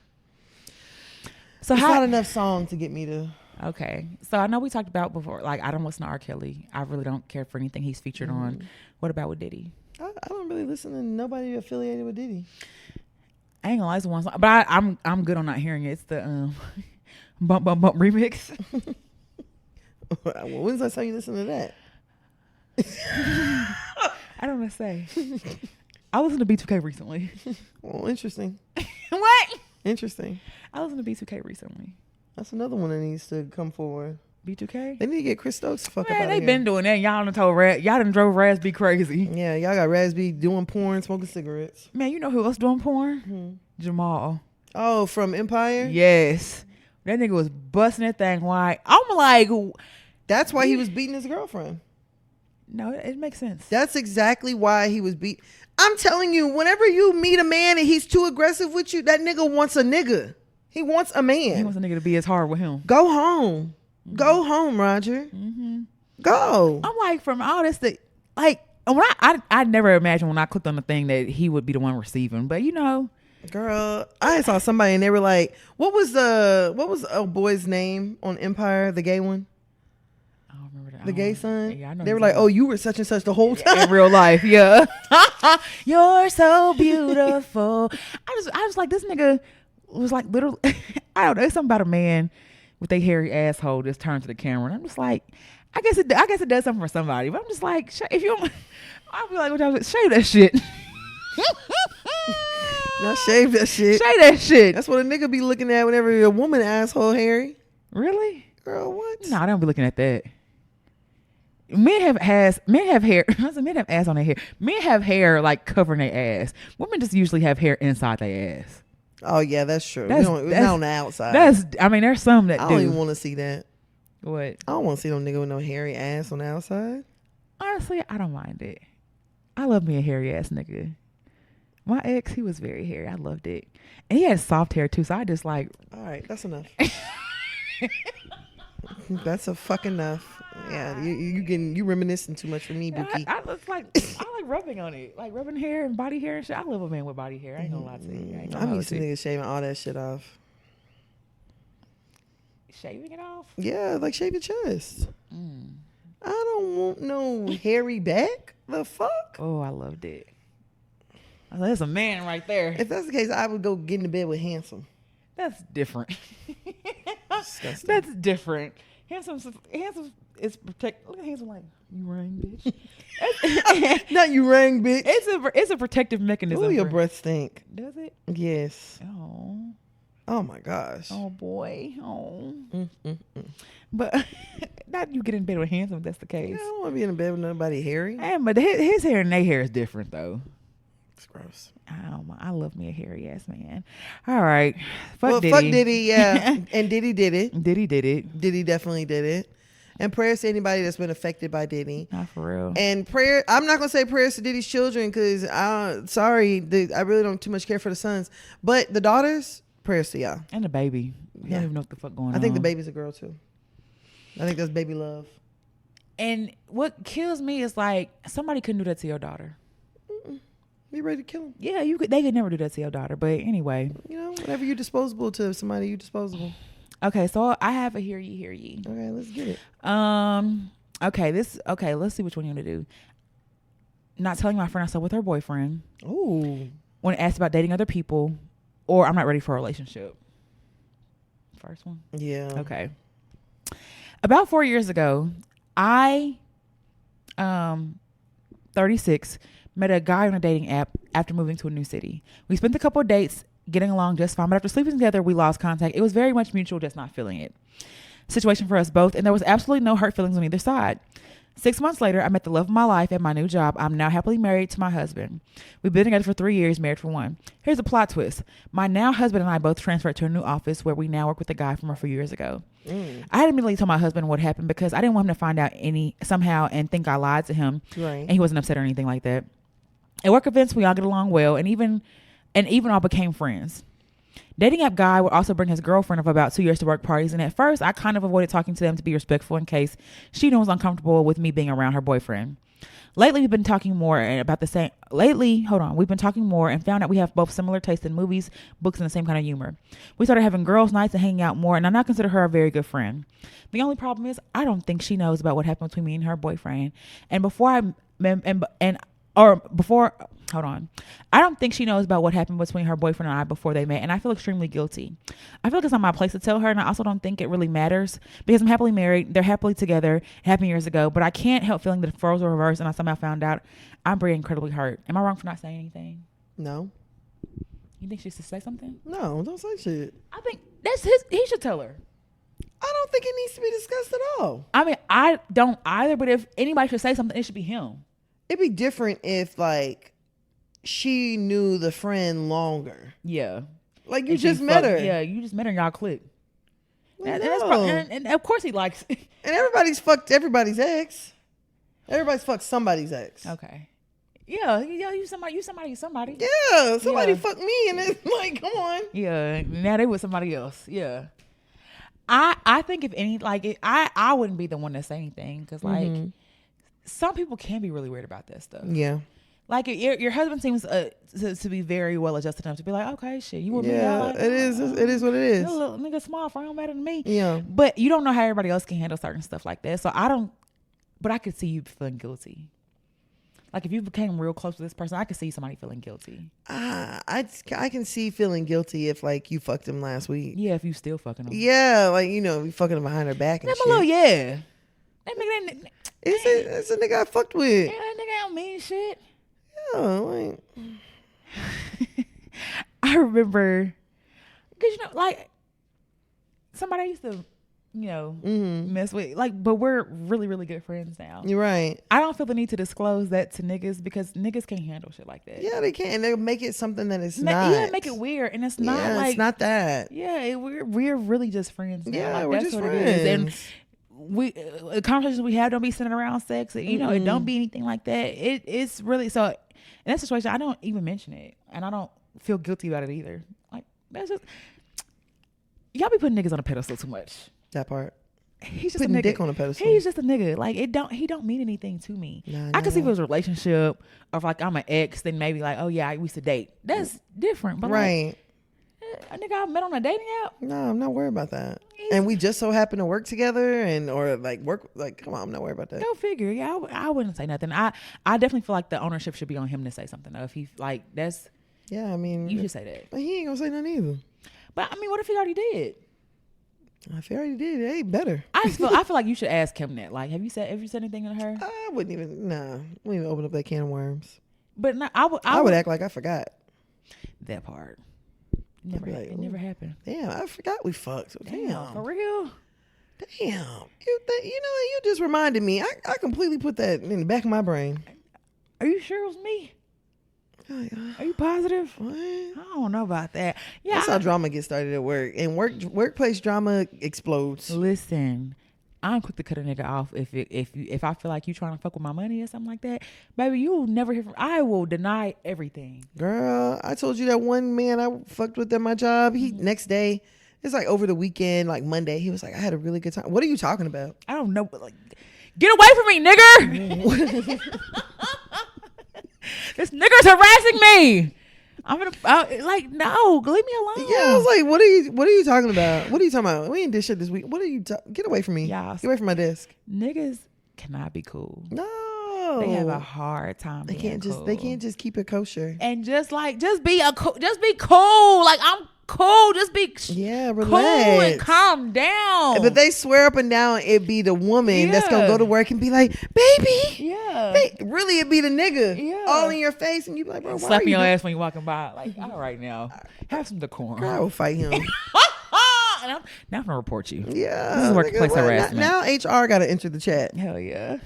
So it's not enough song to get me to. Okay, so I know we talked about before. Like, I don't listen to R. Kelly. I really don't care for anything he's featured on. What about with Diddy? I don't really listen to nobody affiliated with Diddy. I ain't gonna lie, it's one song, but I'm good on not hearing it. It's the Bump Bump Bump remix. Well, when's the last time you listened to that? I don't want to say. I listened to B2K recently. Well, interesting. What? Interesting. I listened to B2K recently. That's another one that needs to come forward. B2K? They need to get Chris Stokes the fuck up out of they here. been doing that. Y'all done drove Raz B crazy. Yeah, y'all got Raz B doing porn, smoking cigarettes. Man, you know who else doing porn? Jamal. Oh, from Empire? Yes. That nigga was busting that thing wide. I'm like... That's why he was beating his girlfriend. No, it makes sense. That's exactly why he was beat. I'm telling you, whenever you meet a man and he's too aggressive with you, that nigga wants a nigga. He wants a man. He wants a nigga to be as hard with him. Go home. Go home, Roger. Go. I'm like, from all this, like, when I never imagined when I clicked on the thing that he would be the one receiving, but you know. Girl, I saw somebody and they were like, what was a boy's name on Empire, the gay one? I don't remember that. The gay son? Yeah, I know. They were like, oh, you were such and such the whole time. In real life, yeah. You're so beautiful. I was like, this nigga was like literally, I don't know, it's something about a man with a hairy asshole just turned to the camera. And I'm just like, I guess it does something for somebody. But I'm just like, if you don't, I'll be like, shave that shit. Now shave that shit. Shave that shit. That's what a nigga be looking at whenever a woman asshole hairy. Really? Girl, what? No, I don't be looking at that. Men have hair. Men have ass on their hair. Men have hair like covering their ass. Women just usually have hair inside their ass. Oh yeah, that's true. That's not on the outside. There's some that I do. don't even want to see that. What? I don't want to see no nigga with no hairy ass on the outside. Honestly, I don't mind it. I love me a hairy ass nigga. My ex, he was very hairy. I loved it. And he had soft hair too, so I just like... All right, that's enough. That's a fuck enough. Yeah, you reminiscing too much for me, Bookie. I like rubbing on it. Like rubbing hair and body hair and shit. I love a man with body hair. I ain't gonna lie to you. I'm used to niggas shaving all that shit off. Shaving it off? Yeah, like shave your chest. I don't want no hairy back. The fuck? Oh, I loved it. I was like, that's a man right there. If that's the case, I would go get into bed with Handsome. That's different. Disgusting. That's different. Handsome is protect. Look at Handsome like, you rang, bitch. Not you rang, bitch. It's a protective mechanism. Oh, your breath stink. Does it? Yes. Oh my gosh. Oh boy. Oh. But not you get in bed with Handsome if that's the case. Yeah, I don't want to be in bed with nobody hairy. But his hair and their hair is different though. It's gross. I love me a hairy ass man. All right. Fuck Diddy. Fuck Diddy, yeah. And Diddy did it. Diddy did it. Diddy definitely did it. And prayers to anybody that's been affected by Diddy. Not for real. And I'm not going to say prayers to Diddy's children because I really don't too much care for the sons. But the daughters, prayers to y'all. And the baby. You don't even know what the fuck going on. I think the baby's a girl too. I think that's baby love. And what kills me is like somebody couldn't do that to your daughter. You ready to kill him? Yeah, they could never do that to your daughter. But anyway, whenever you're disposable to somebody, you're disposable. Okay, so I have a hear ye. Okay, let's get it. Okay, let's see which one you want to do. Not telling my friend I slept with her boyfriend. Ooh. When asked about dating other people, or I'm not ready for a relationship. First one. Yeah. Okay. About 4 years ago, I, 36, met a guy on a dating app after moving to a new city. We spent a couple of dates getting along just fine, but after sleeping together, we lost contact. It was very much mutual, just not feeling it. Situation for us both, and there was absolutely no hurt feelings on either side. 6 months later, I met the love of my life at my new job. I'm now happily married to my husband. We've been together for 3 years, married for 1. Here's a plot twist. My now husband and I both transferred to a new office where we now work with a guy from a few years ago. I had immediately told my husband what happened because I didn't want him to find out somehow and think I lied to him. Right. And he wasn't upset or anything like that. At work events, we all get along well and even all became friends. Dating app guy would also bring his girlfriend of about 2 years to work parties, and at first I kind of avoided talking to them to be respectful in case she was uncomfortable with me being around her boyfriend. Lately, we've been talking more and found out we have both similar tastes in movies, books, and the same kind of humor. We started having girls' nights and hanging out more, and I now consider her a very good friend. The only problem is I don't think she knows about what happened between me and her boyfriend, I don't think she knows about what happened between her boyfriend and I before they met, and I feel extremely guilty. I feel like it's not my place to tell her, and I also don't think it really matters because I'm happily married. They're happily together. It happened years ago, but I can't help feeling that if roles were reversed and I somehow found out, I'm very incredibly hurt. Am I wrong for not saying anything? No. You think she should say something? No, don't say shit. I think he should tell her. I don't think it needs to be discussed at all. I mean, I don't either, but if anybody should say something, it should be him. It'd be different if, like, she knew the friend longer. Yeah. Like, you just met her. Yeah, you just met her and y'all clicked. Well, and of course he likes. And everybody's fucked everybody's ex. Everybody's fucked somebody's ex. Okay. Yeah, you somebody. Yeah, somebody fucked me and it's like, come on. Yeah, now they with somebody else. Yeah. I think if any, like, I wouldn't be the one to say anything because, like, some people can be really weird about this stuff. Yeah. Like, your husband seems to be very well adjusted enough to be like, okay, shit, you with me? Yeah, it is what it is. Little nigga small fry don't matter to me. Yeah. But you don't know how everybody else can handle certain stuff like that. So but I could see you feeling guilty. Like, if you became real close with this person, I could see somebody feeling guilty. I can see feeling guilty if, like, you fucked him last week. Yeah, if you still fucking him. Yeah, like, you know, you fucking him behind her back and shit. Yeah. That nigga, it's a nigga I fucked with. Yeah, that nigga don't mean shit. Yeah, like. I remember, because, you know, like, somebody I used to, you know, mess with, like, but we're really, really good friends now. You're right. I don't feel the need to disclose that to niggas because niggas can't handle shit like that. Yeah, they can. And they'll make it something that it's not. Yeah, make it weird. And it's not like. It's not that. Yeah, we're really just friends now. Yeah, like, we're that's just what friends. it is. And the conversations we have don't be centered around sex. You know, it don't be anything like that. It's really, so in that situation, I don't even mention it. And I don't feel guilty about it either. Like, that's just, y'all be putting niggas on a pedestal too much. That part. He's just putting a nigga. dick on a pedestal. He's just a nigga. Like, he don't mean anything to me. I can see if it was a relationship or if, like, I'm an ex, then maybe like, oh yeah, we used to date. That's different. But right. Like, a nigga I met on a dating app. No, I'm not worried about that. And we just so happen to work together come on, I'm not worried about that. Go figure. Yeah, I wouldn't say nothing. I definitely feel like the ownership should be on him to say something though. If he, like, that's. Yeah, I mean. You should say that. But he ain't gonna say nothing either. But I mean, what if he already did? If he already did, it ain't better. I feel like you should ask him that. Like, have you said anything to her? I wouldn't even open up that can of worms. But no, I would act like I forgot. That part. It never happened. Damn, I forgot we fucked. Damn. For real? Damn. You just reminded me. I completely put that in the back of my brain. Are you sure it was me? Are you positive? What? I don't know about that. Yeah, that's how drama gets started at work. And workplace drama explodes. Listen, I'm quick to cut a nigga off if I feel like you trying to fuck with my money or something like that. Baby, you will never hear from. I will deny everything. Girl, I told you that one man I fucked with at my job. He next day, it's like over the weekend, like Monday, he was like, I had a really good time. What are you talking about? I don't know, but like, get away from me, nigga. This nigga's harassing me. I'm gonna like, no, leave me alone. Yeah, I was like, what are you talking about? What are you talking about? We ain't did shit this week. What are you get away from me? Yeah, get away from my desk. Niggas cannot be cool. No, they have a hard time. They can't just keep it kosher and just be cool. Like, I'm cool. Just be relax. cool and calm down. But they swear up and down it be the woman that's gonna go to work and be like, baby. Really it be the nigga all in your face, and you be like, bro, why slapping your doing- ass when you walking by. Like, all right now, have some decorum. Girl, I will fight him. Now I'm gonna report you. Yeah, this is workplace harassment. Now HR got to enter the chat. Hell yeah.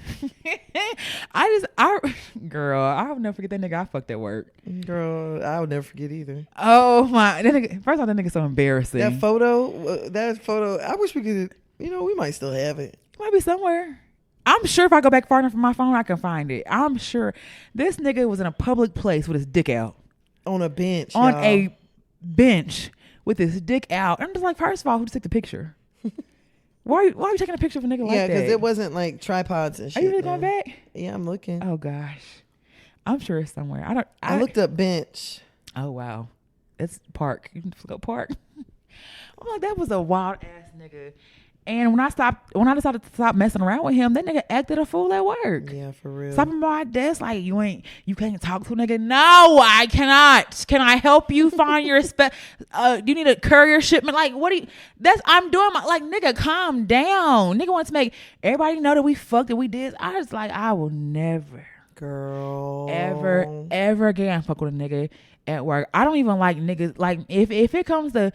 Girl, I'll never forget that nigga I fucked at work. Girl, I would never forget either. Oh my, that nigga, first of all, that nigga's so embarrassing. That photo, I wish we could, we might still have it. Might be somewhere. I'm sure if I go back far enough from my phone, I can find it. I'm sure this nigga was in a public place with his dick out. On a bench. On a bench with his dick out. I'm just like, first of all, who took the picture? Why are you taking a picture of a nigga like that? Yeah, because it wasn't like tripods and shit. Are you really going back? Yeah, I'm looking. Oh gosh, I'm sure it's somewhere. I looked up bench. Oh wow, it's park. You can just go park. I'm like, that was a wild ass nigga. And when I decided to stop messing around with him, that nigga acted a fool at work. Yeah, for real. Stopping by my desk like, you can't talk to a nigga. No, I cannot. Can I help you find your do you need a courier shipment? Like, I'm doing nigga, calm down. Nigga wants to make everybody know that we fucked, that we did. I was like, I will never, girl, ever again fuck with a nigga at work. I don't even like niggas. Like, if it comes to,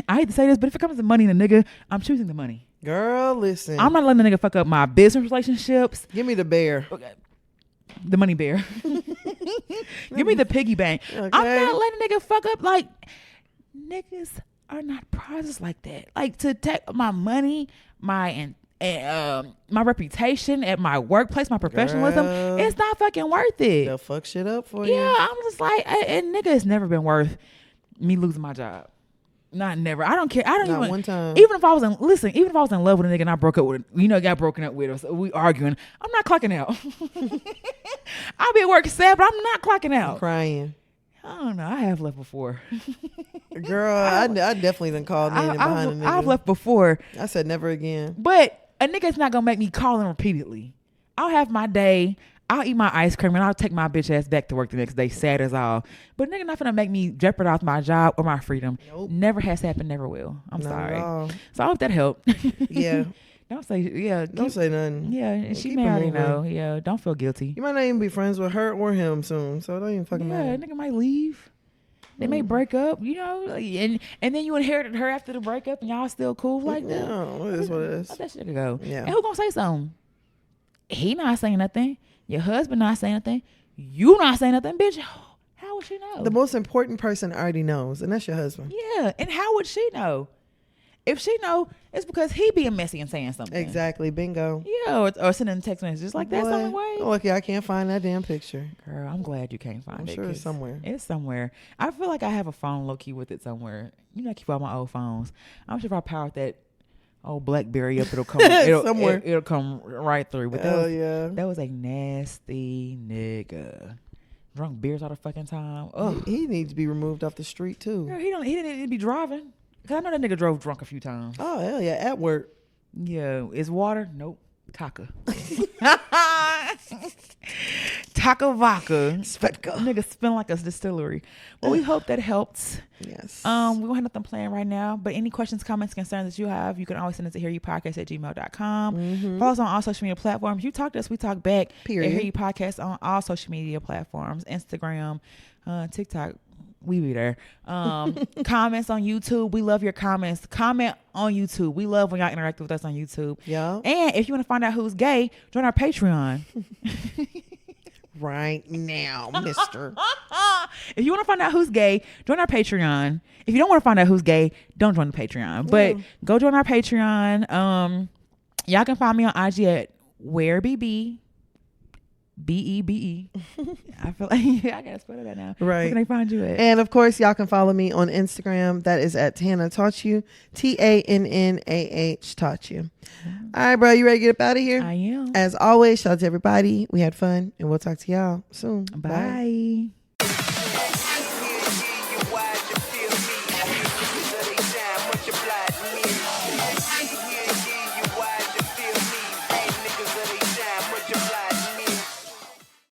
I hate to say this, but if it comes to money and a nigga, I'm choosing the money. Girl, listen. I'm not letting the nigga fuck up my business relationships. Give me the bear. Okay. The money bear. Give me the piggy bank. Okay. I'm not letting a nigga fuck up. Like, niggas are not prizes like that. Like, to take my money, my reputation at my workplace, my professionalism, it's not fucking worth it. They'll fuck shit up for you. Yeah, I'm just like, and nigga, it's never been worth me losing my job. Not never. I don't care. Not one time. Even if I was in love with a nigga and I broke up with got broken up with us, we arguing, I'm not clocking out. I'll be at work sad, but I'm not clocking out. I'm crying. I don't know. I have left before. Girl, I definitely done called in behind a nigga. I've left before. I said never again. But a nigga's not gonna make me call him repeatedly. I'll have my day. I'll eat my ice cream and I'll take my bitch ass back to work the next day, sad as all. But nigga not finna make me jeopardize my job or my freedom. Nope. Never has happened, never will. I'm Not sorry. at all. So I hope that helped. Yeah. Don't say nothing. Yeah, and she keep may it already moving. know. Yeah, don't feel guilty. You might not even be friends with her or him soon, so don't even fucking matter. Nigga might leave. They may break up, and then you inherited her after the breakup and y'all still cool like that. No, it is what it is. Let that shit go. Yeah. And who gonna say something? He not saying nothing. Your husband not saying nothing. You not saying nothing, bitch. How would she know? The most important person already knows, and that's your husband. Yeah, and how would she know? If she know, it's because he being messy and saying something. Exactly. Bingo. Yeah, or sending text messages like that's the only way. Lucky I can't find that damn picture. Girl, I'm glad you can't find it. I'm sure it's somewhere. It's somewhere. I feel like I have a phone low key with it somewhere. I keep all my old phones. I'm sure if I power that old BlackBerry up, it'll come somewhere. It'll come right through. But that was a nasty nigga. Drunk beers all the fucking time. Ugh. He needs to be removed off the street too. Girl, he didn't need to be driving. Cause I know that nigga drove drunk a few times. Oh hell yeah, at work. Yeah, is water? Nope. Taka. Taka vodka. Svedka. Nigga spin like a distillery. Well, we hope that helps. Yes. We don't have nothing planned right now, but any questions, comments, concerns that you have, you can always send it to hearyoupodcast@gmail.com. Mm-hmm. Follow us on all social media platforms. You talk to us, we talk back. Period. Hear You Podcast on all social media platforms, Instagram, TikTok. We be there. Comments on YouTube. We love your comments. Comment on YouTube. We love when y'all interact with us on YouTube. Yeah. And if you want to find out who's gay, join our Patreon. Right now, mister. If you want to find out who's gay, join our Patreon. If you don't want to find out who's gay, don't join the Patreon. But go join our Patreon. Y'all can find me on IG at WhereBB. BEBE. I feel like I gotta spell that now. Right. Where can they find you at? And of course, y'all can follow me on Instagram. That is at Tana Taught You. TANNAH Taught You. All right, bro. You ready to get up out of here? I am. As always, shout out to everybody. We had fun, and we'll talk to y'all soon. Bye.